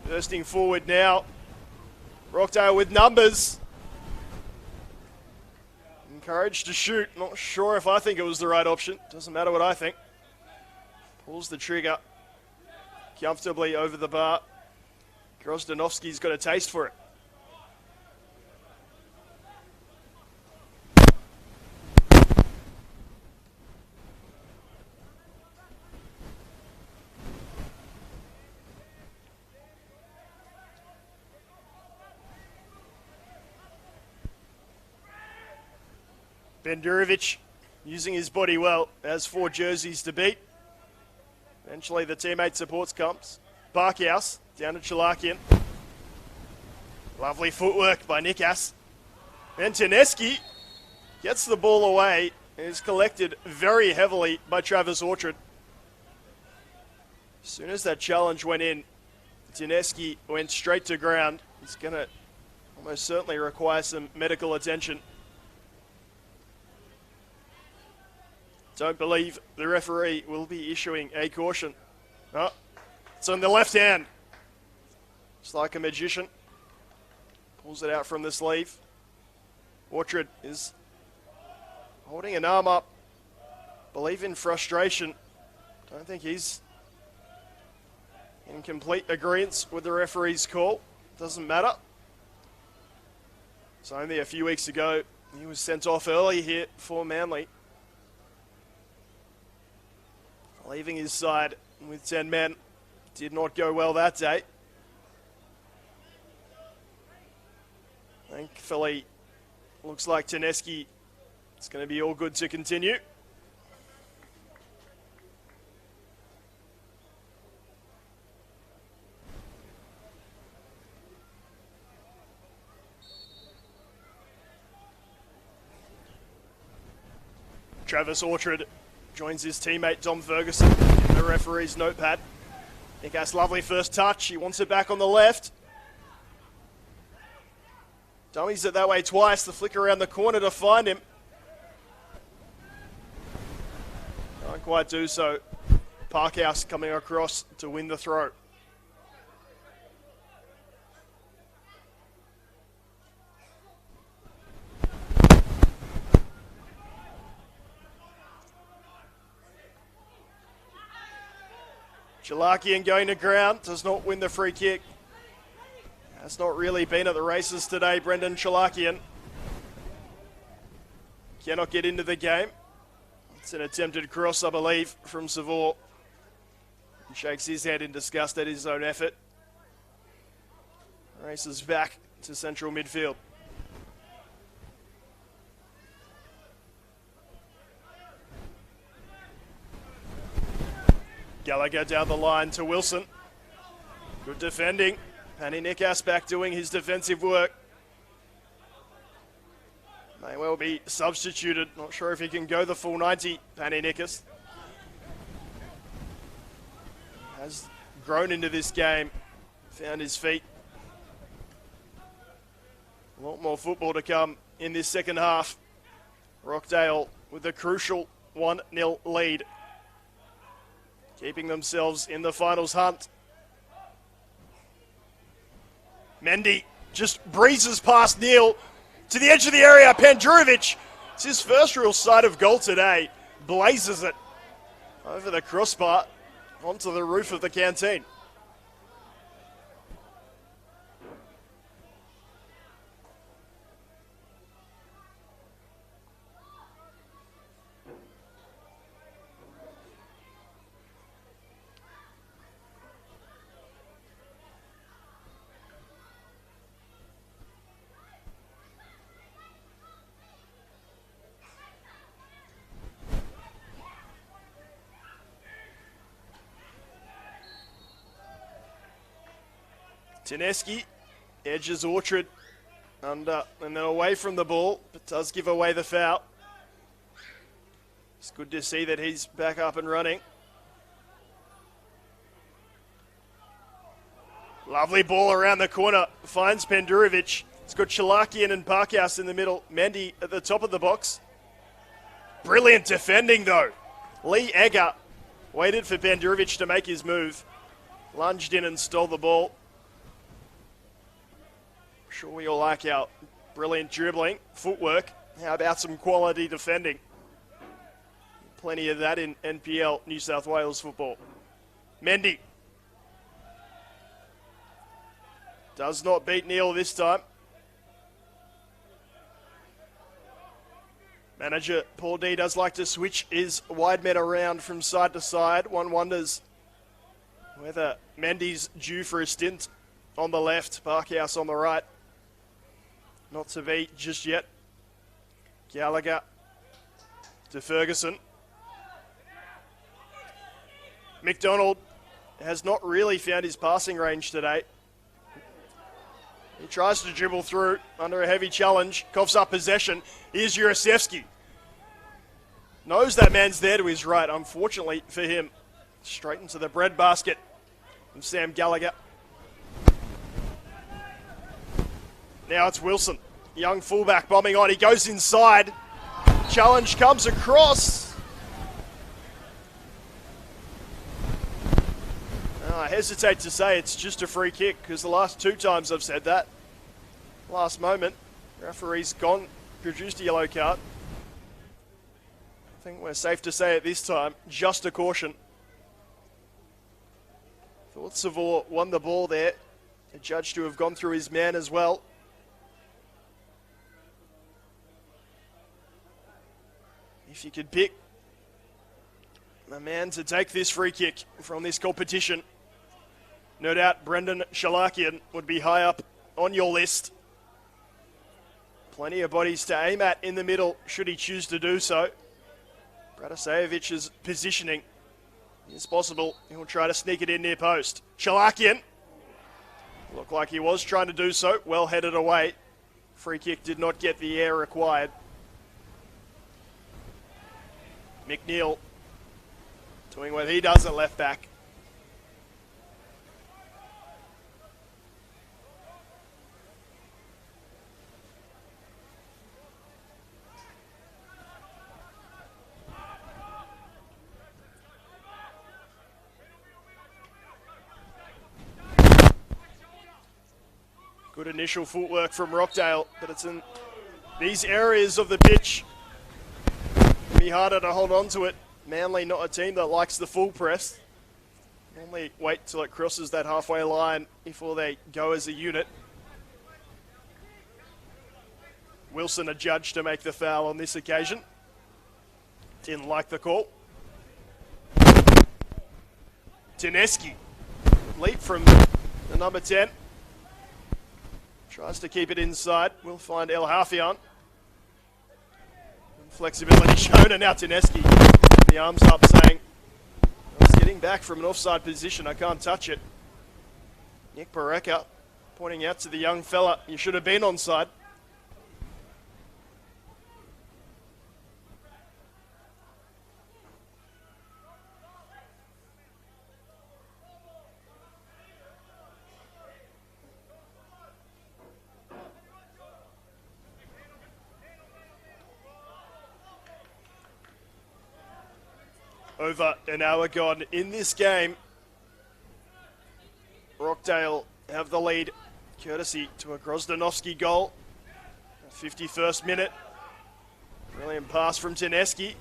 Bursting forward now, Rockdale with numbers. Encouraged to shoot. Not sure if I think it was the right option. Doesn't matter what I think. Pulls the trigger comfortably over the bar. Grozdanovsky's got a taste for it. Bendurovic using his body well, has 4 jerseys to beat. Eventually the teammate supports comes. Barkhouse down to Chalakian. Lovely footwork by Nikas. And Tedeschi gets the ball away and is collected very heavily by Travis Orchard. As soon as that challenge went in, Tedeschi went straight to ground. He's going to Almost certainly require some medical attention. Don't believe the referee will be issuing a caution. Oh, it's on the left hand. It's like a magician. Pulls it out from the sleeve. Orchard is holding an arm up. Believe in frustration. Don't think he's in complete agreement with the referee's call. Doesn't matter. It's only a few weeks ago he was sent off early here for Manly. Leaving his side with 10 men. Did not go well that day. Thankfully, looks like Taneski is going to be all good to continue. Travis Orchard joins his teammate Dom Ferguson in the referee's notepad. Nikas, lovely first touch. He wants it back on the left. Dummies it that way twice. The flick around the corner to find him. Can't quite do so. Parkhouse coming across to win the throw. Chalakian going to ground, does not win the free kick. Has not really been at the races today, Brendan Chalakian. Cannot get into the game. It's an attempted cross, I believe, from Savour. He shakes his head in disgust at his own effort. Races back to central midfield. Gallagher down the line to Wilson. Good defending. Panny Nikas back doing his defensive work. May well be substituted. Not sure if he can go the full 90, Panny Nikas. Has grown into this game. Found his feet. A lot more football to come in this second half. Rockdale with a crucial 1-0 lead. Keeping themselves in the finals hunt. Mendy just breezes past Neil to the edge of the area. Pandurovic, it's his first real sight of goal today. Blazes it over the crossbar onto the roof of the canteen. Taneski edges Orchard under and then away from the ball, but does give away the foul. It's good to see that he's back up and running. Lovely ball around the corner, finds Pandurovic. It's got Chalakian and Parkhouse in the middle. Mendy at the top of the box. Brilliant defending though. Lee Egger waited for Pandurovic to make his move. Lunged in and stole the ball. Sure we all like our brilliant dribbling, footwork. How about some quality defending? Plenty of that in NPL, New South Wales football. Mendy. Does not beat Neil this time. Manager Paul D does like to switch his wide men around from side to side. One wonders whether Mendy's due for a stint on the left, Parkhouse on the right. Not to be just yet. Gallagher to Ferguson. McDonald has not really found his passing range today. He tries to dribble through under a heavy challenge, coughs up possession. Here's Jurasevsky. Knows that man's there to his right, unfortunately for him. Straight into the breadbasket from Sam Gallagher. Now it's Wilson. Young fullback bombing on. He goes inside. Challenge comes across. I hesitate to say it's just a free kick because the last 2 times I've said that. Last moment, referee's gone, produced a yellow card. I think we're safe to say it this time, just a caution. Thought Savour won the ball there. The judge to have gone through his man as well. If you could pick a man to take this free kick from this competition, no doubt Brendan Shalakian would be high up on your list. Plenty of bodies to aim at in the middle, should he choose to do so. Bratisevic's positioning is possible. He'll try to sneak it in near post. Shalakian. Looked like he was trying to do so. Well headed away. Free kick did not get the air required. McNeil doing what he does at left back. Good initial footwork from Rockdale, but it's in these areas of the pitch. It'll be harder to hold on to it. Manly not a team that likes the full press. Normally wait till it crosses that halfway line before they go as a unit. Wilson adjudged to make the foul on this occasion. Didn't like the call. Tineski, leap from the number 10. Tries to keep it inside. We'll find El Hafian. Flexibility shown, and now Tineski. The arms up saying, I was getting back from an offside position, I can't touch it. Nick Bareka pointing out to the young fella, you should have been onside. Over an hour gone in this game. Rockdale have the lead, courtesy to a Grozdanovsky goal. 51st minute. Brilliant pass from Tineski.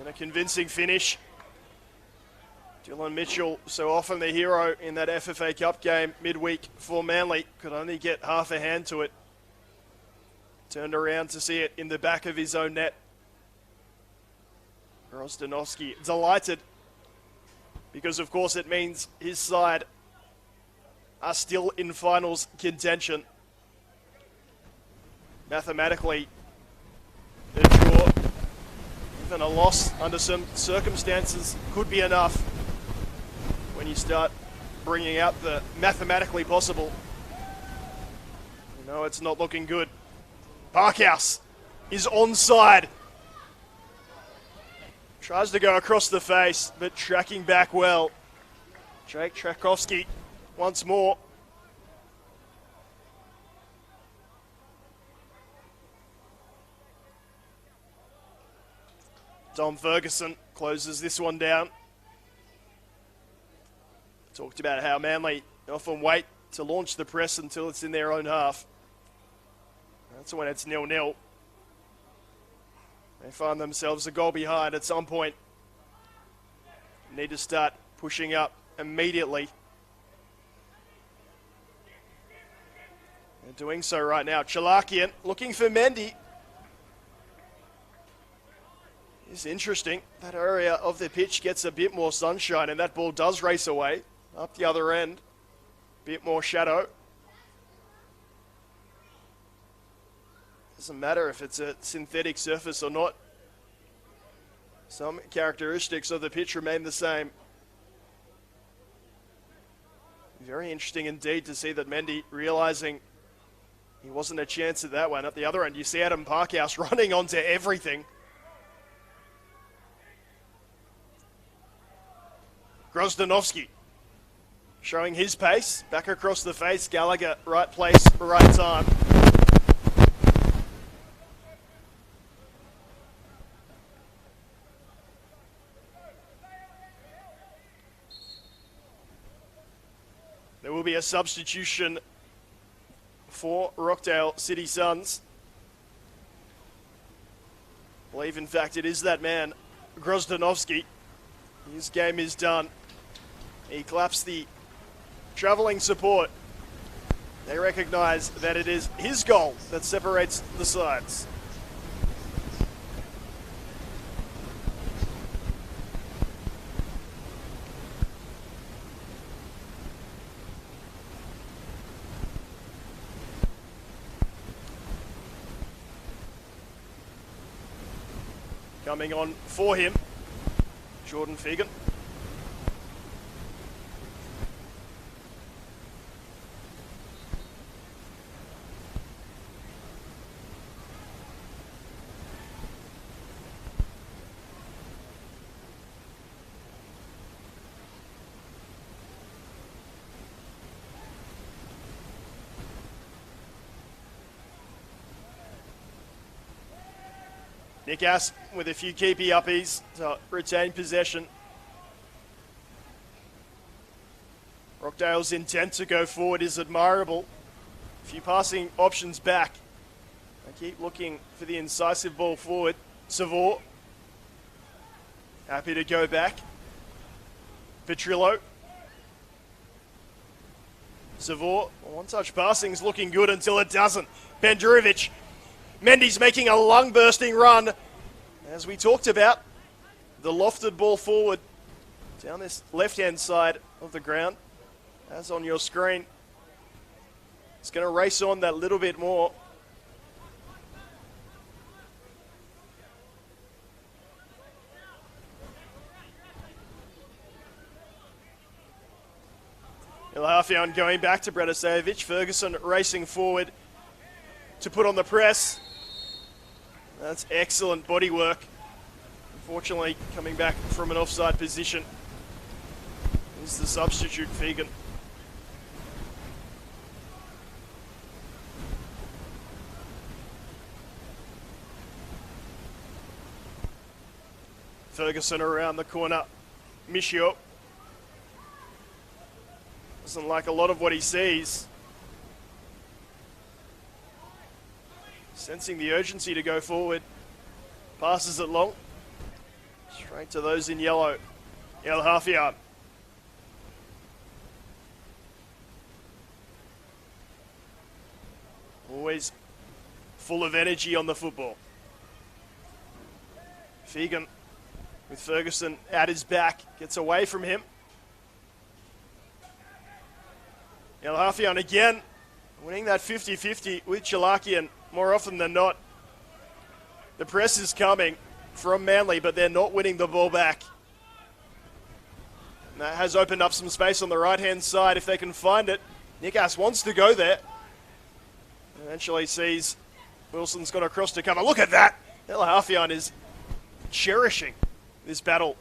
And a convincing finish. Dylan Mitchell, so often the hero in that FFA Cup game midweek for Manly, could only get half a hand to it. Turned around to see it in the back of his own net. Grozdanovsky delighted because, of course, it means his side are still in finals contention. Mathematically, a draw, even a loss under some circumstances could be enough when you start bringing out the mathematically possible. You know it's not looking good. Parkhouse is onside. Tries to go across the face, but tracking back well. Jake Trakovsky once more. Dom Ferguson closes this one down. Talked about how Manly often wait to launch the press until it's in their own half. That's when it's 0-0. They find themselves a goal behind at some point. Need to start pushing up immediately. They're doing so right now. Chalakian looking for Mendy. It's interesting. That area of the pitch gets a bit more sunshine and that ball does race away. Up the other end. Bit more shadow. Doesn't matter if it's a synthetic surface or not. Some characteristics of the pitch remain the same. Very interesting indeed to see that Mendy realising he wasn't a chance at that one. At the other end, you see Adam Parkhouse running onto everything. Grozdanovsky showing his pace. Back across the face. Gallagher, right place, right time. There will be a substitution for Rockdale City Suns. I believe, in fact, it is that man, Grozdanovsky. His game is done. He claps the travelling support. They recognise that it is his goal that separates the sides. Coming on for him, Jordan Fegan. Nick Ass with a few keepy uppies to retain possession. Rockdale's intent to go forward is admirable. A few passing options back. They keep looking for the incisive ball forward. Savor, happy to go back. Petrillo. Savor, one-touch passing's looking good until it doesn't. Bendurovic. Mendy's making a lung-bursting run. As we talked about, the lofted ball forward down this left-hand side of the ground, as on your screen. It's going to race on that little bit more. Ilhafian going back to Bredisevic. Ferguson racing forward to put on the press. That's excellent body work. Unfortunately, coming back from an offside position is the substitute, Fegan. Ferguson around the corner. Michio doesn't like a lot of what he sees. Sensing the urgency to go forward. Passes it long. Straight to those in yellow. El Hafian. Always full of energy on the football. Fegan with Ferguson at his back. Gets away from him. El Hafian again. Winning that 50-50 with Chalakian. More often than not, the press is coming from Manly, but they're not winning the ball back. And that has opened up some space on the right-hand side if they can find it. Nick Ass wants to go there. Eventually sees Wilson's got across to cover. Look at that! El Hafian is cherishing this battle.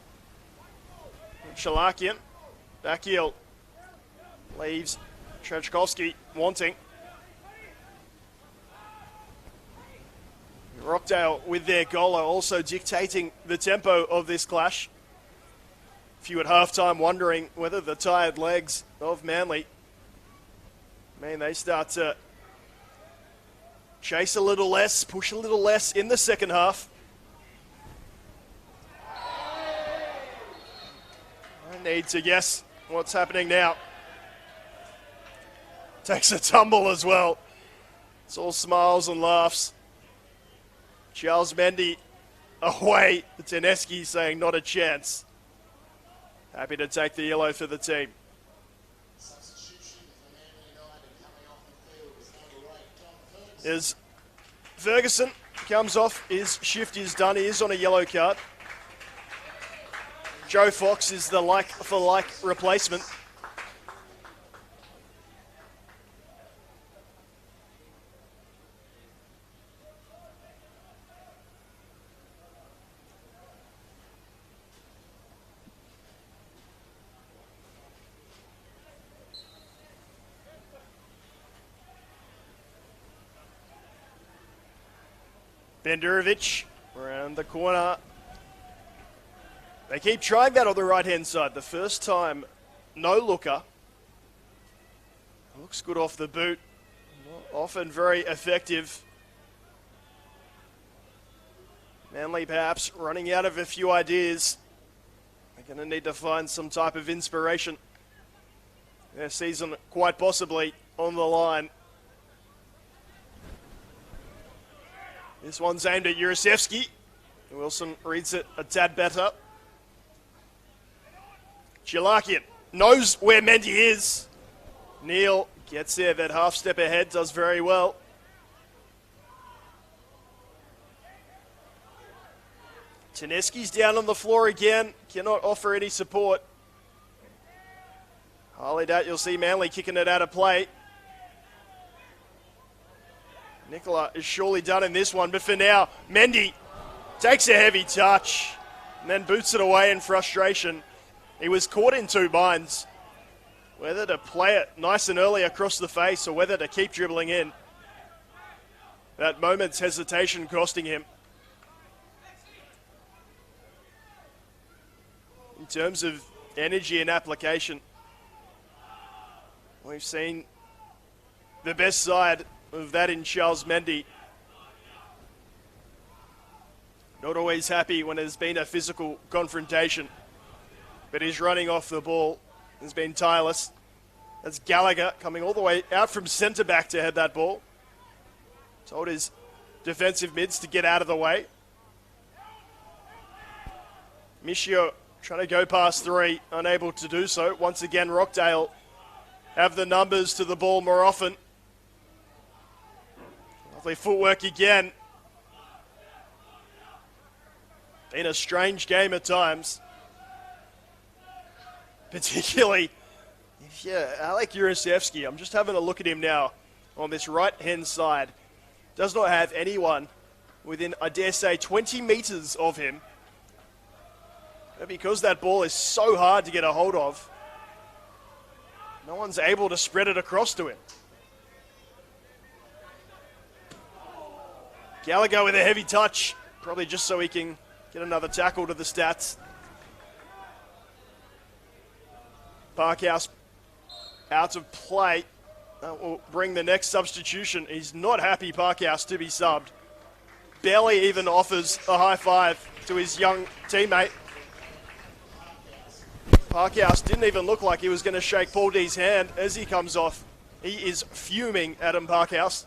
Chalakian, back heel, leaves Trechkovsky wanting. Rockdale with their goal are also dictating the tempo of this clash. A few at halftime wondering whether the tired legs of Manly mean they start to chase a little less, push a little less in the second half. I need to guess what's happening now. Takes a tumble as well. It's all smiles and laughs. Charles Mendy away. Teneski saying not a chance. Happy to take the yellow for the team. As Ferguson comes off, his shift is done. He is on a yellow card. Joe Fox is the like-for-like replacement. Bendurovic around the corner. They keep trying that on the right-hand side. The first time, no looker. Looks good off the boot. Not often very effective. Manly perhaps running out of a few ideas. They're going to need to find some type of inspiration. Their season quite possibly on the line. This one's aimed at Jurasevsky. Wilson reads it a tad better. Jalakian knows where Mendy is. Neal gets there, that half step ahead, does very well. Taneski's down on the floor again, cannot offer any support. Highly doubt you'll see Manly kicking it out of play. Nicola is surely done in this one, but for now, Mendy takes a heavy touch and then boots it away in frustration. He was caught in two minds, whether to play it nice and early across the face or whether to keep dribbling in. That moment's hesitation costing him. In terms of energy and application, we've seen the best side of that in Charles Mendy. Not always happy when there's been a physical confrontation, but his running off the ball has been tireless. That's Gallagher coming all the way out from centre back to head that ball. Told his defensive mids to get out of the way. Michio trying to go past three, unable to do so. Once again, Rockdale have the numbers to the ball more often. Lovely footwork again. Been a strange game at times. Particularly, Alek Jurasevsky, I'm just having a look at him now on this right-hand side. Does not have anyone within, I dare say, 20 metres of him. But because that ball is so hard to get a hold of, no one's able to spread it across to him. Gallagher with a heavy touch, probably just so he can get another tackle to the stats. Parkhouse out of play. That will bring the next substitution. He's not happy, Parkhouse, to be subbed. Barely even offers a high five to his young teammate. Parkhouse didn't even look like he was going to shake Paul D's hand as he comes off. He is fuming, Adam Parkhouse.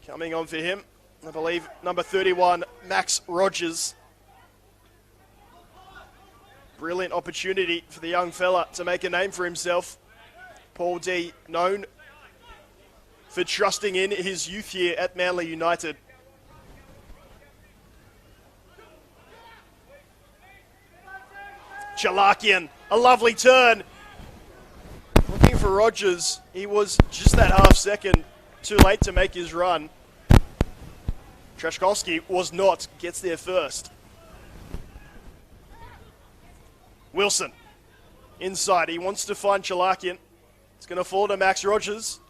Coming on for him, I believe, number 31, Max Rogers. Brilliant opportunity for the young fella to make a name for himself. Paul D, known for trusting in his youth here at Manly United. Chalakian, a lovely turn. Looking for Rogers. He was just that half second too late to make his run. Trashkovsky was not, gets there first. Wilson, inside, he wants to find Chalakian. It's going to fall to Max Rogers.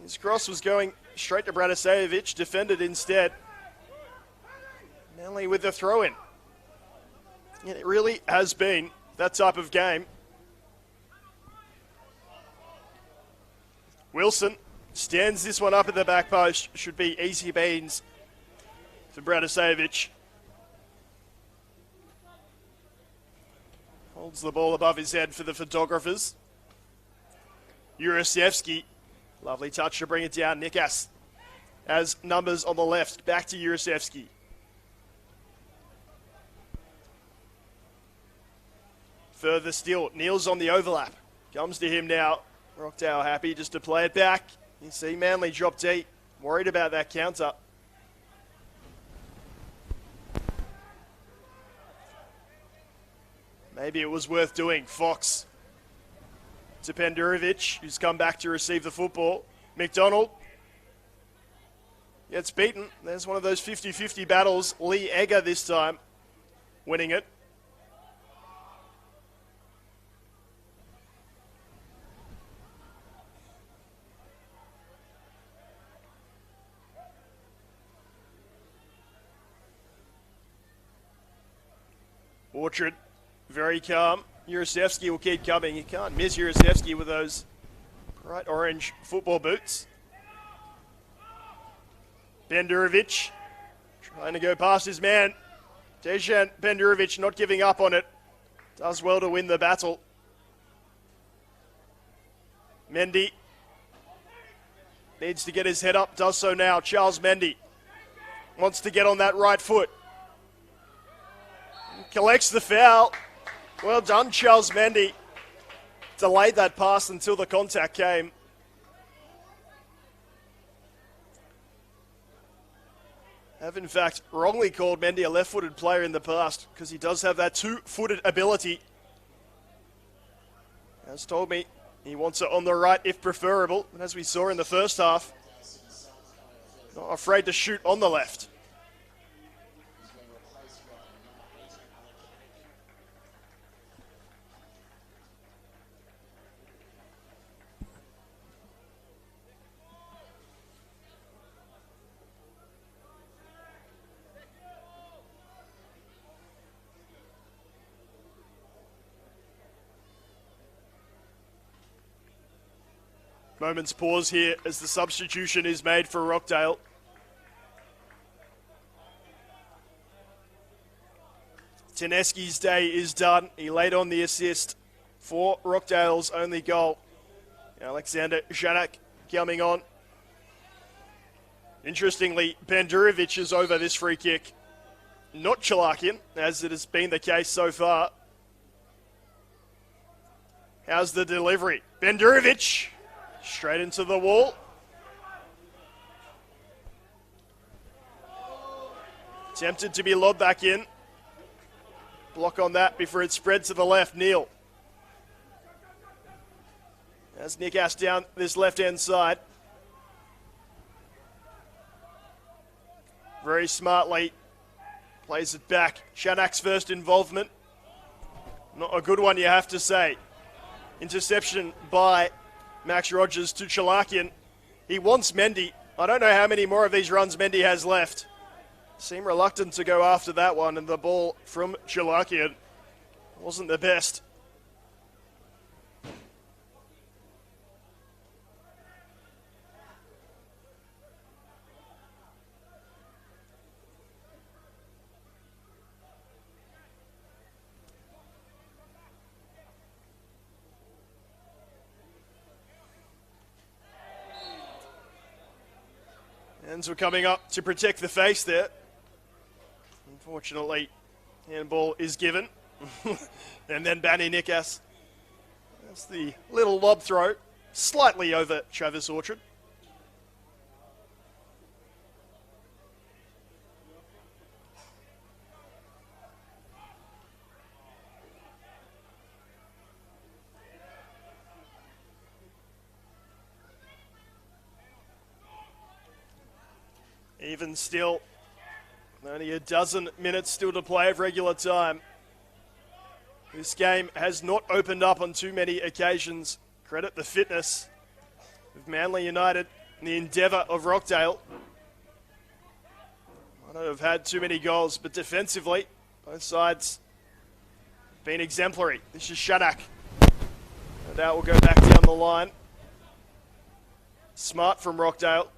His cross was going straight to Bratisevic, defended instead. Manly with the throw-in. It really has been that type of game. Wilson stands this one up at the back post. Should be easy beans for Bratisevic. Holds the ball above his head for the photographers. Jurasevsky, lovely touch to bring it down. Nikas has numbers on the left. Back to Jurasevsky. Further still, Neal's on the overlap. Comes to him now. Rockdale happy just to play it back. You see Manly drop deep. Worried about that counter. Maybe it was worth doing. Fox to Pendurovic, who's come back to receive the football. McDonald gets beaten. There's one of those 50-50 battles. Lee Egger this time winning it. Orchard, very calm. Jurasevsky will keep coming. You can't miss Jurasevsky with those bright orange football boots. Bendurovic trying to go past his man. Dejan Bendurovic not giving up on it. Does well to win the battle. Mendy needs to get his head up, does so now. Charles Mendy wants to get on that right foot. Collects the foul. Well done, Charles Mendy. Delayed that pass until the contact came. Have in fact wrongly called Mendy a left-footed player in the past because he does have that two-footed ability. As told me, he wants it on the right if preferable, and as we saw in the first half, not afraid to shoot on the left. Moment's pause here as the substitution is made for Rockdale. Teneski's day is done. He laid on the assist for Rockdale's only goal. Alexander Janak coming on. Interestingly, Bendurovic is over this free kick. Not Chalakian, as it has been the case so far. How's the delivery? Bendurovic straight into the wall. Tempted to be lobbed back in. Block on that before it spread to the left. Neal. As Nick Ass down this left-hand side. Very smartly plays it back. Shanak's first involvement. Not a good one, you have to say. Interception by Max Rogers to Chalakian. He wants Mendy. I don't know how many more of these runs Mendy has left. Seem reluctant to go after that one, and the ball from Chalakian wasn't the best. Hands were coming up to protect the face there. Unfortunately, handball is given. And then Banny Nikas. That's the little lob throw, slightly over Travis Orchard. Even still, only a dozen minutes still to play of regular time. This game has not opened up on too many occasions. Credit the fitness of Manly United and the endeavour of Rockdale. I don't have had too many goals, but defensively, both sides have been exemplary. This is Shanak. No doubt we'll go back down the line. Smart from Rockdale.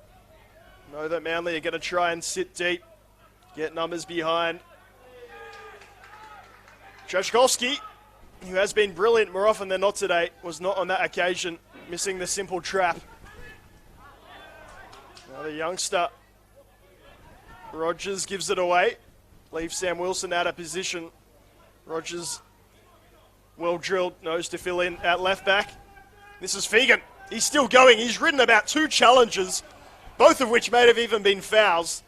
Know that Manly are going to try and sit deep, get numbers behind. Trzaskowski, who has been brilliant more often than not today, was not on that occasion, missing the simple trap. Another youngster. Rogers gives it away, leaves Sam Wilson out of position. Rogers, well drilled, knows to fill in at left back. This is Fegan. He's still going. He's ridden about two challenges, both of which may have even been fouls.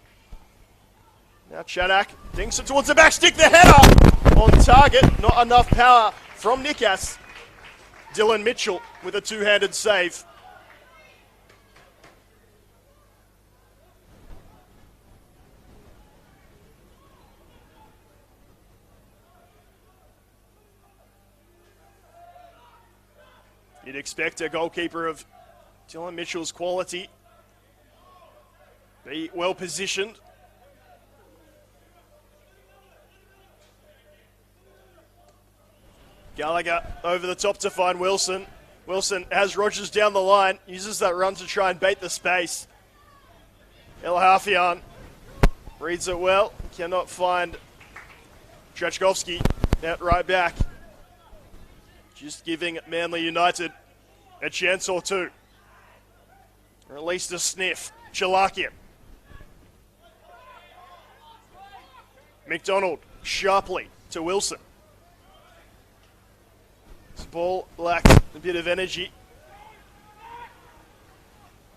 Now Chanak dinks it towards the back stick, the header on target. Not enough power from Nikas. Dylan Mitchell with a two-handed save. You'd expect a goalkeeper of Dylan Mitchell's quality be well positioned. Gallagher over the top to find Wilson. Wilson has Rogers down the line, uses that run to try and bait the space. El Hafian reads it well, cannot find Trachkovsky out right back. Just giving Manly United a chance or two. Or at least a sniff. Chalakian. McDonald sharply to Wilson. This ball lacks a bit of energy.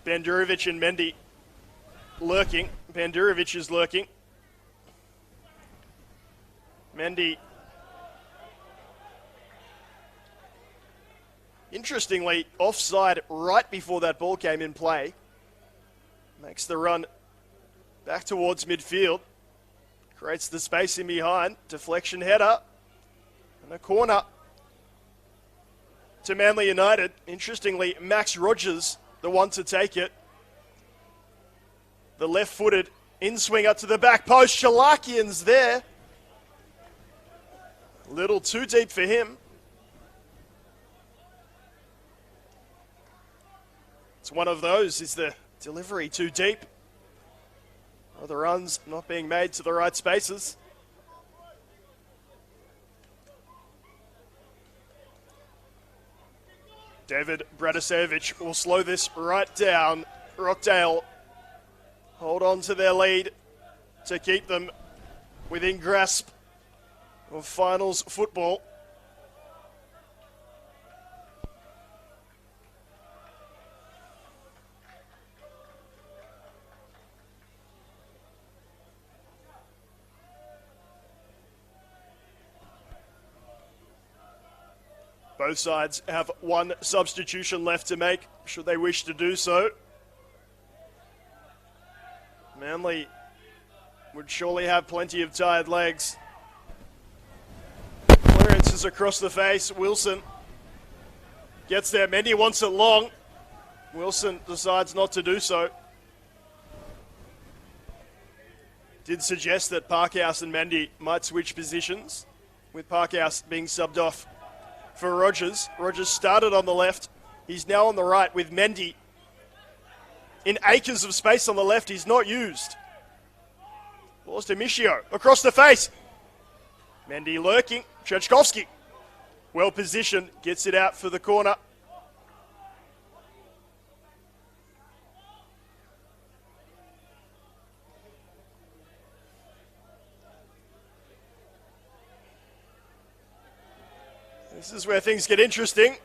Bandurovic and Mendy lurking. Bandurovic is lurking. Mendy, interestingly, offside right before that ball came in play. Makes the run back towards midfield. Creates the space in behind. Deflection header. And a corner to Manly United. Interestingly, Max Rogers, the one to take it. The left-footed in-swinger to the back post. Chalakian's there. A little too deep for him. It's one of those. Is the delivery too deep? Or the runs not being made to the right spaces? David Bradicevic will slow this right down. Rockdale hold on to their lead to keep them within grasp of finals football. Both sides have one substitution left to make, should they wish to do so. Manly would surely have plenty of tired legs. Clearance is across the face. Wilson gets there. Mendy wants it long. Wilson decides not to do so. Did suggest that Parkhouse and Mendy might switch positions, with Parkhouse being subbed off for Rogers. Rogers started on the left. He's now on the right with Mendy in acres of space on the left. He's not used. Balls to Michio. Across the face. Mendy lurking. Trachkovsky. Well positioned. Gets it out for the corner. This is where things get interesting.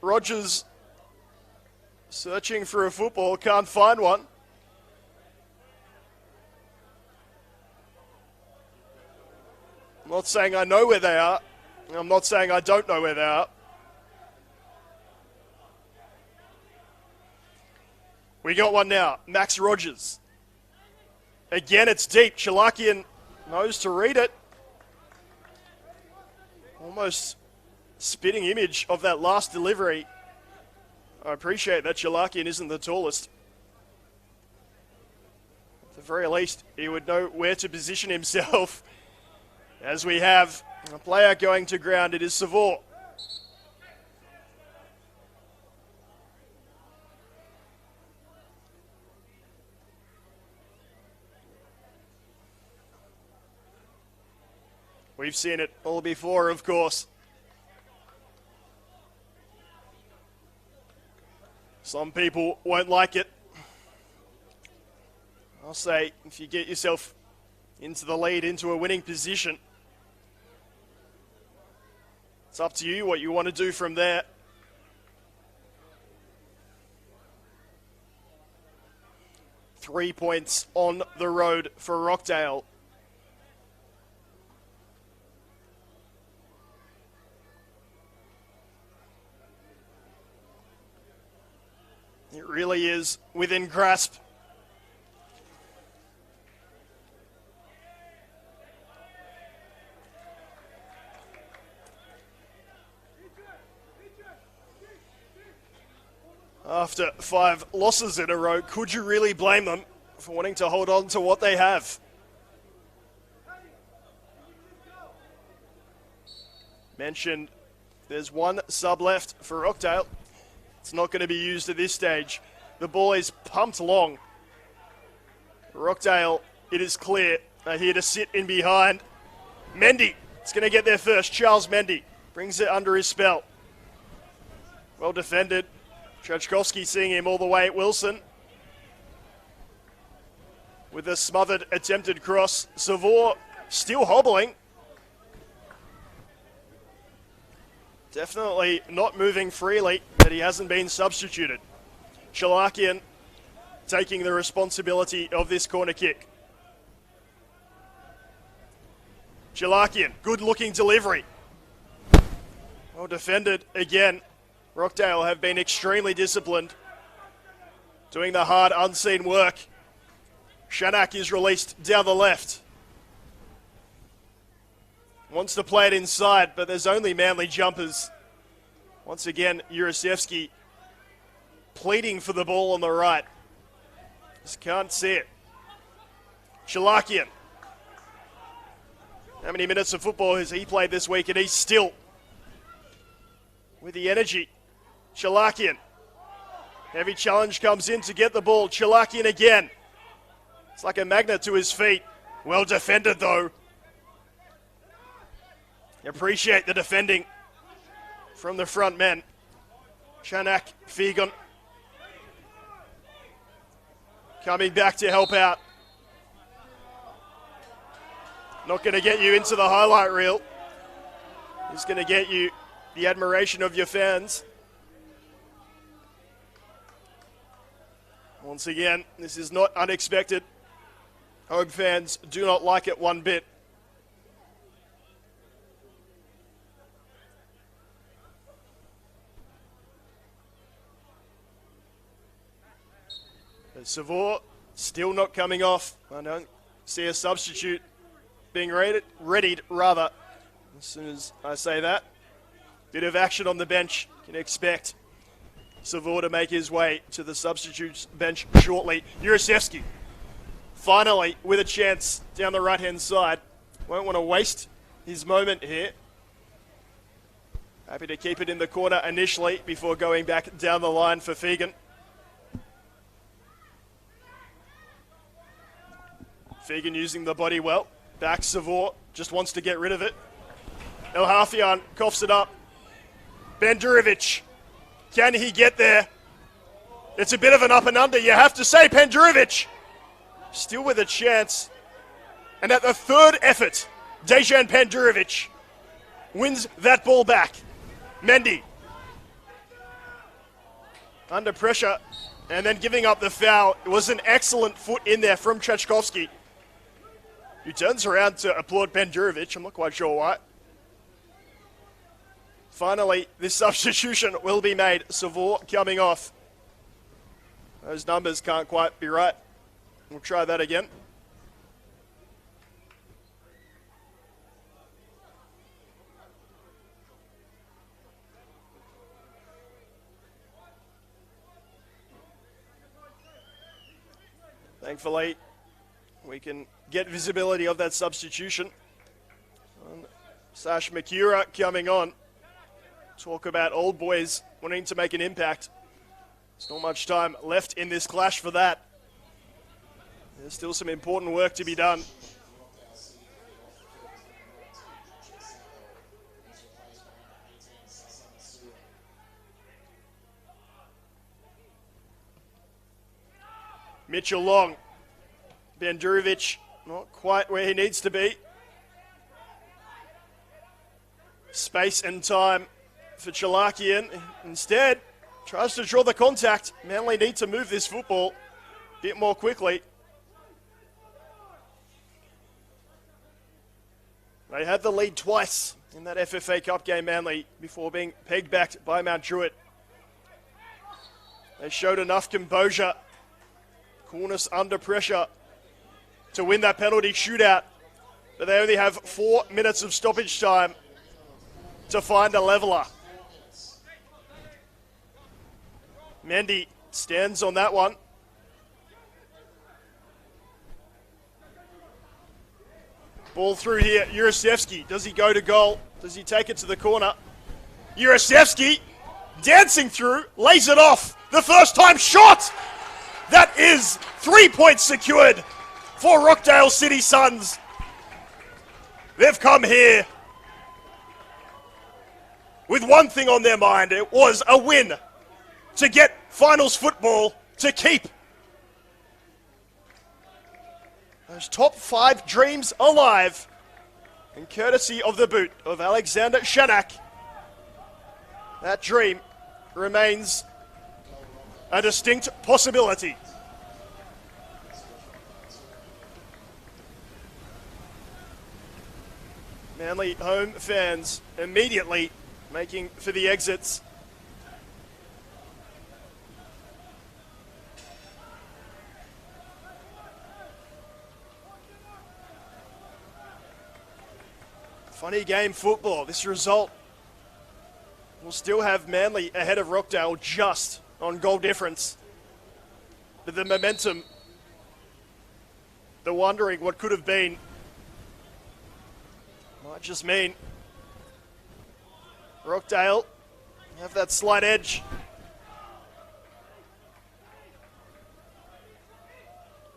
Rogers searching for a football, can't find one. I'm not saying I know where they are. I'm not saying I don't know where they are. We got one now. Max Rogers. Again, it's deep. Chalakian knows to read it. Almost spitting image of that last delivery. I appreciate that Chalakian isn't the tallest. At the very least, he would know where to position himself. As we have a player going to ground, it is Savour. We've seen it all before, of course. Some people won't like it. I'll say, if you get yourself into the lead, into a winning position, it's up to you what you want to do from there. Three points on the road for Rockdale. It really is within grasp. After 5 losses in a row, could you really blame them for wanting to hold on to what they have? Mentioned there's one sub left for Rockdale. It's not going to be used at this stage. The ball is pumped long. Rockdale, it is clear, are here to sit in behind. Mendy, it's going to get there first. Charles Mendy brings it under his spell. Well defended. Trachkovsky seeing him all the way at Wilson. With a smothered attempted cross. Savor still hobbling. Definitely not moving freely, but he hasn't been substituted. Chalakian taking the responsibility of this corner kick. Chalakian, good looking delivery. Well defended again. Rockdale have been extremely disciplined, doing the hard unseen work. Shanak is released down the left. Wants to play it inside, but there's only Manly jumpers. Once again, Jurasevsky pleading for the ball on the right. Just can't see it. Chalakian. How many minutes of football has he played this week? And he's still with the energy. Chalakian. Heavy challenge comes in to get the ball. Chalakian again. It's like a magnet to his feet. Well defended though. Appreciate the defending from the front men. Chanak, Fegan. Coming back to help out. Not going to get you into the highlight reel. He's going to get you the admiration of your fans. Once again, this is not unexpected. Home fans do not like it one bit. Savor still not coming off. I don't see a substitute being readied rather. As soon as I say that, bit of action on the bench. Can expect Savor to make his way to the substitutes bench shortly. Jurasevsky finally with a chance down the right-hand side. Won't want to waste his moment here. Happy to keep it in the corner initially before going back down the line for Fegan. Fegan using the body well. Back Savor, just wants to get rid of it. El Hafian coughs it up. Pendurovic, can he get there? It's a bit of an up and under, you have to say. Pendurovic still with a chance. And at the third effort, Dejan Pendurovic wins that ball back. Mendy under pressure and then giving up the foul. It was an excellent foot in there from Trachkovsky, who turns around to applaud Pendurovic. I'm not quite sure why. Finally, this substitution will be made. Savor coming off. Those numbers can't quite be right. We'll try that again. Thankfully, we can get visibility of that substitution. Sash Makura coming on. Talk about old boys wanting to make an impact. There's not much time left in this clash for that. There's still some important work to be done. Mitchell Long. Pendurovic not quite where he needs to be. Space and time for Chalakian. Instead, tries to draw the contact. Manly need to move this football a bit more quickly. They had the lead twice in that FFA Cup game, Manly, before being pegged back by Mount Druitt. They showed enough composure, coolness under pressure to win that penalty shootout, but they only have 4 minutes of stoppage time to find a leveler. Mendy stands on that one. Ball through here. Jurasevsky. Does he go to goal? Does he take it to the corner? Jurasevsky dancing through. Lays it off. The first time shot. That is 3 points secured for Rockdale City Suns. They've come here with one thing on their mind. It was a win to get finals football to keep those top 5 dreams alive. And courtesy of the boot of Alexander Shanak, that dream remains a distinct possibility. Manly home fans immediately making for the exits. Funny game football. This result will still have Manly ahead of Rockdale just on goal difference. But the momentum, the wondering what could have been, might just mean Rockdale have that slight edge.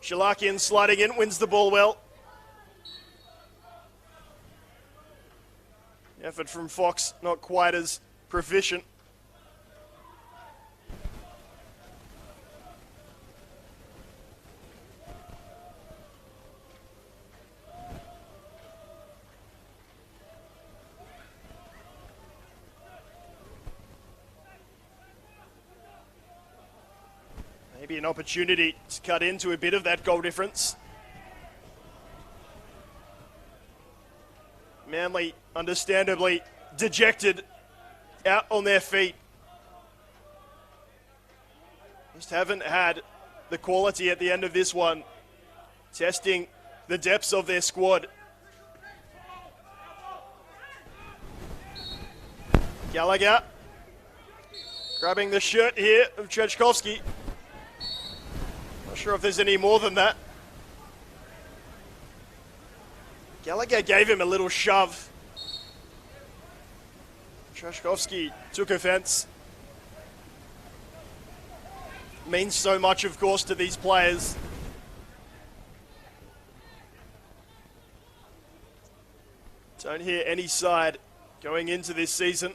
Shalakian sliding in, wins the ball well. Effort from Fox, not quite as proficient. Maybe an opportunity to cut into a bit of that goal difference. Manly, understandably dejected, out on their feet. Just haven't had the quality at the end of this one, testing the depths of their squad. Gallagher grabbing the shirt here of Trechkovsky. Not sure if there's any more than that. Gallagher gave him a little shove. Trechkovsky took offense. Means so much, of course, to these players. Don't hear any side going into this season,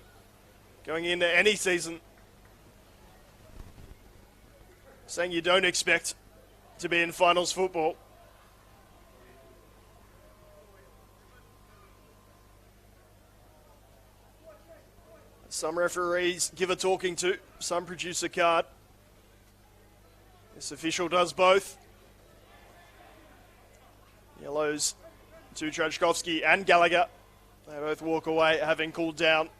going into any season, saying you don't expect to be in finals football. Some referees give a talking to, some produce a card. This official does both. Yellows to Trechkovsky and Gallagher. They both walk away having cooled down.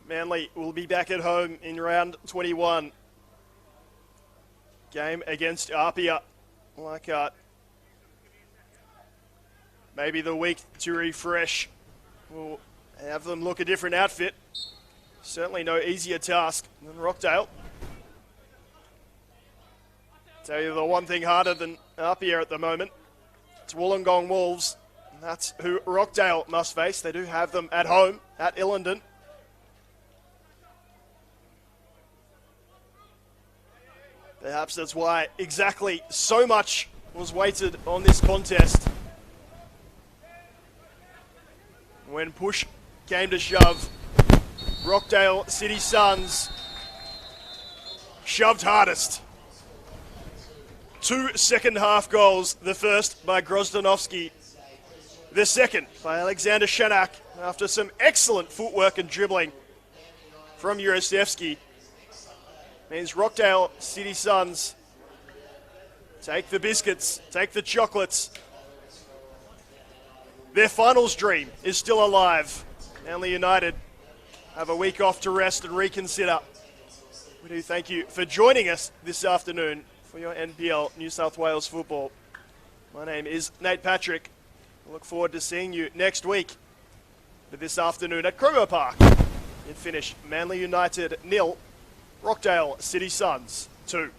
Manly will be back at home in round 21. Game against Apia. Leichhardt. Maybe the week to refresh will have them look a different outfit. Certainly no easier task than Rockdale. Tell you the one thing harder than Apia at the moment, it's Wollongong Wolves. And that's who Rockdale must face. They do have them at home at Illendon. Perhaps that's why exactly so much was weighted on this contest. When push came to shove, Rockdale City Suns shoved hardest. 2 second-half goals, the first by Grozdanovsky, the second by Alexander Shanak, after some excellent footwork and dribbling from Jurasevsky. Means Rockdale City Suns take the biscuits, take the chocolates. Their finals dream is still alive. Manly United have a week off to rest and reconsider. We do thank you for joining us this afternoon for your NPL New South Wales football. My name is Nate Patrick. I look forward to seeing you next week. But this afternoon at Cromer Park, it finished Manly United 0, Rockdale City Suns 2.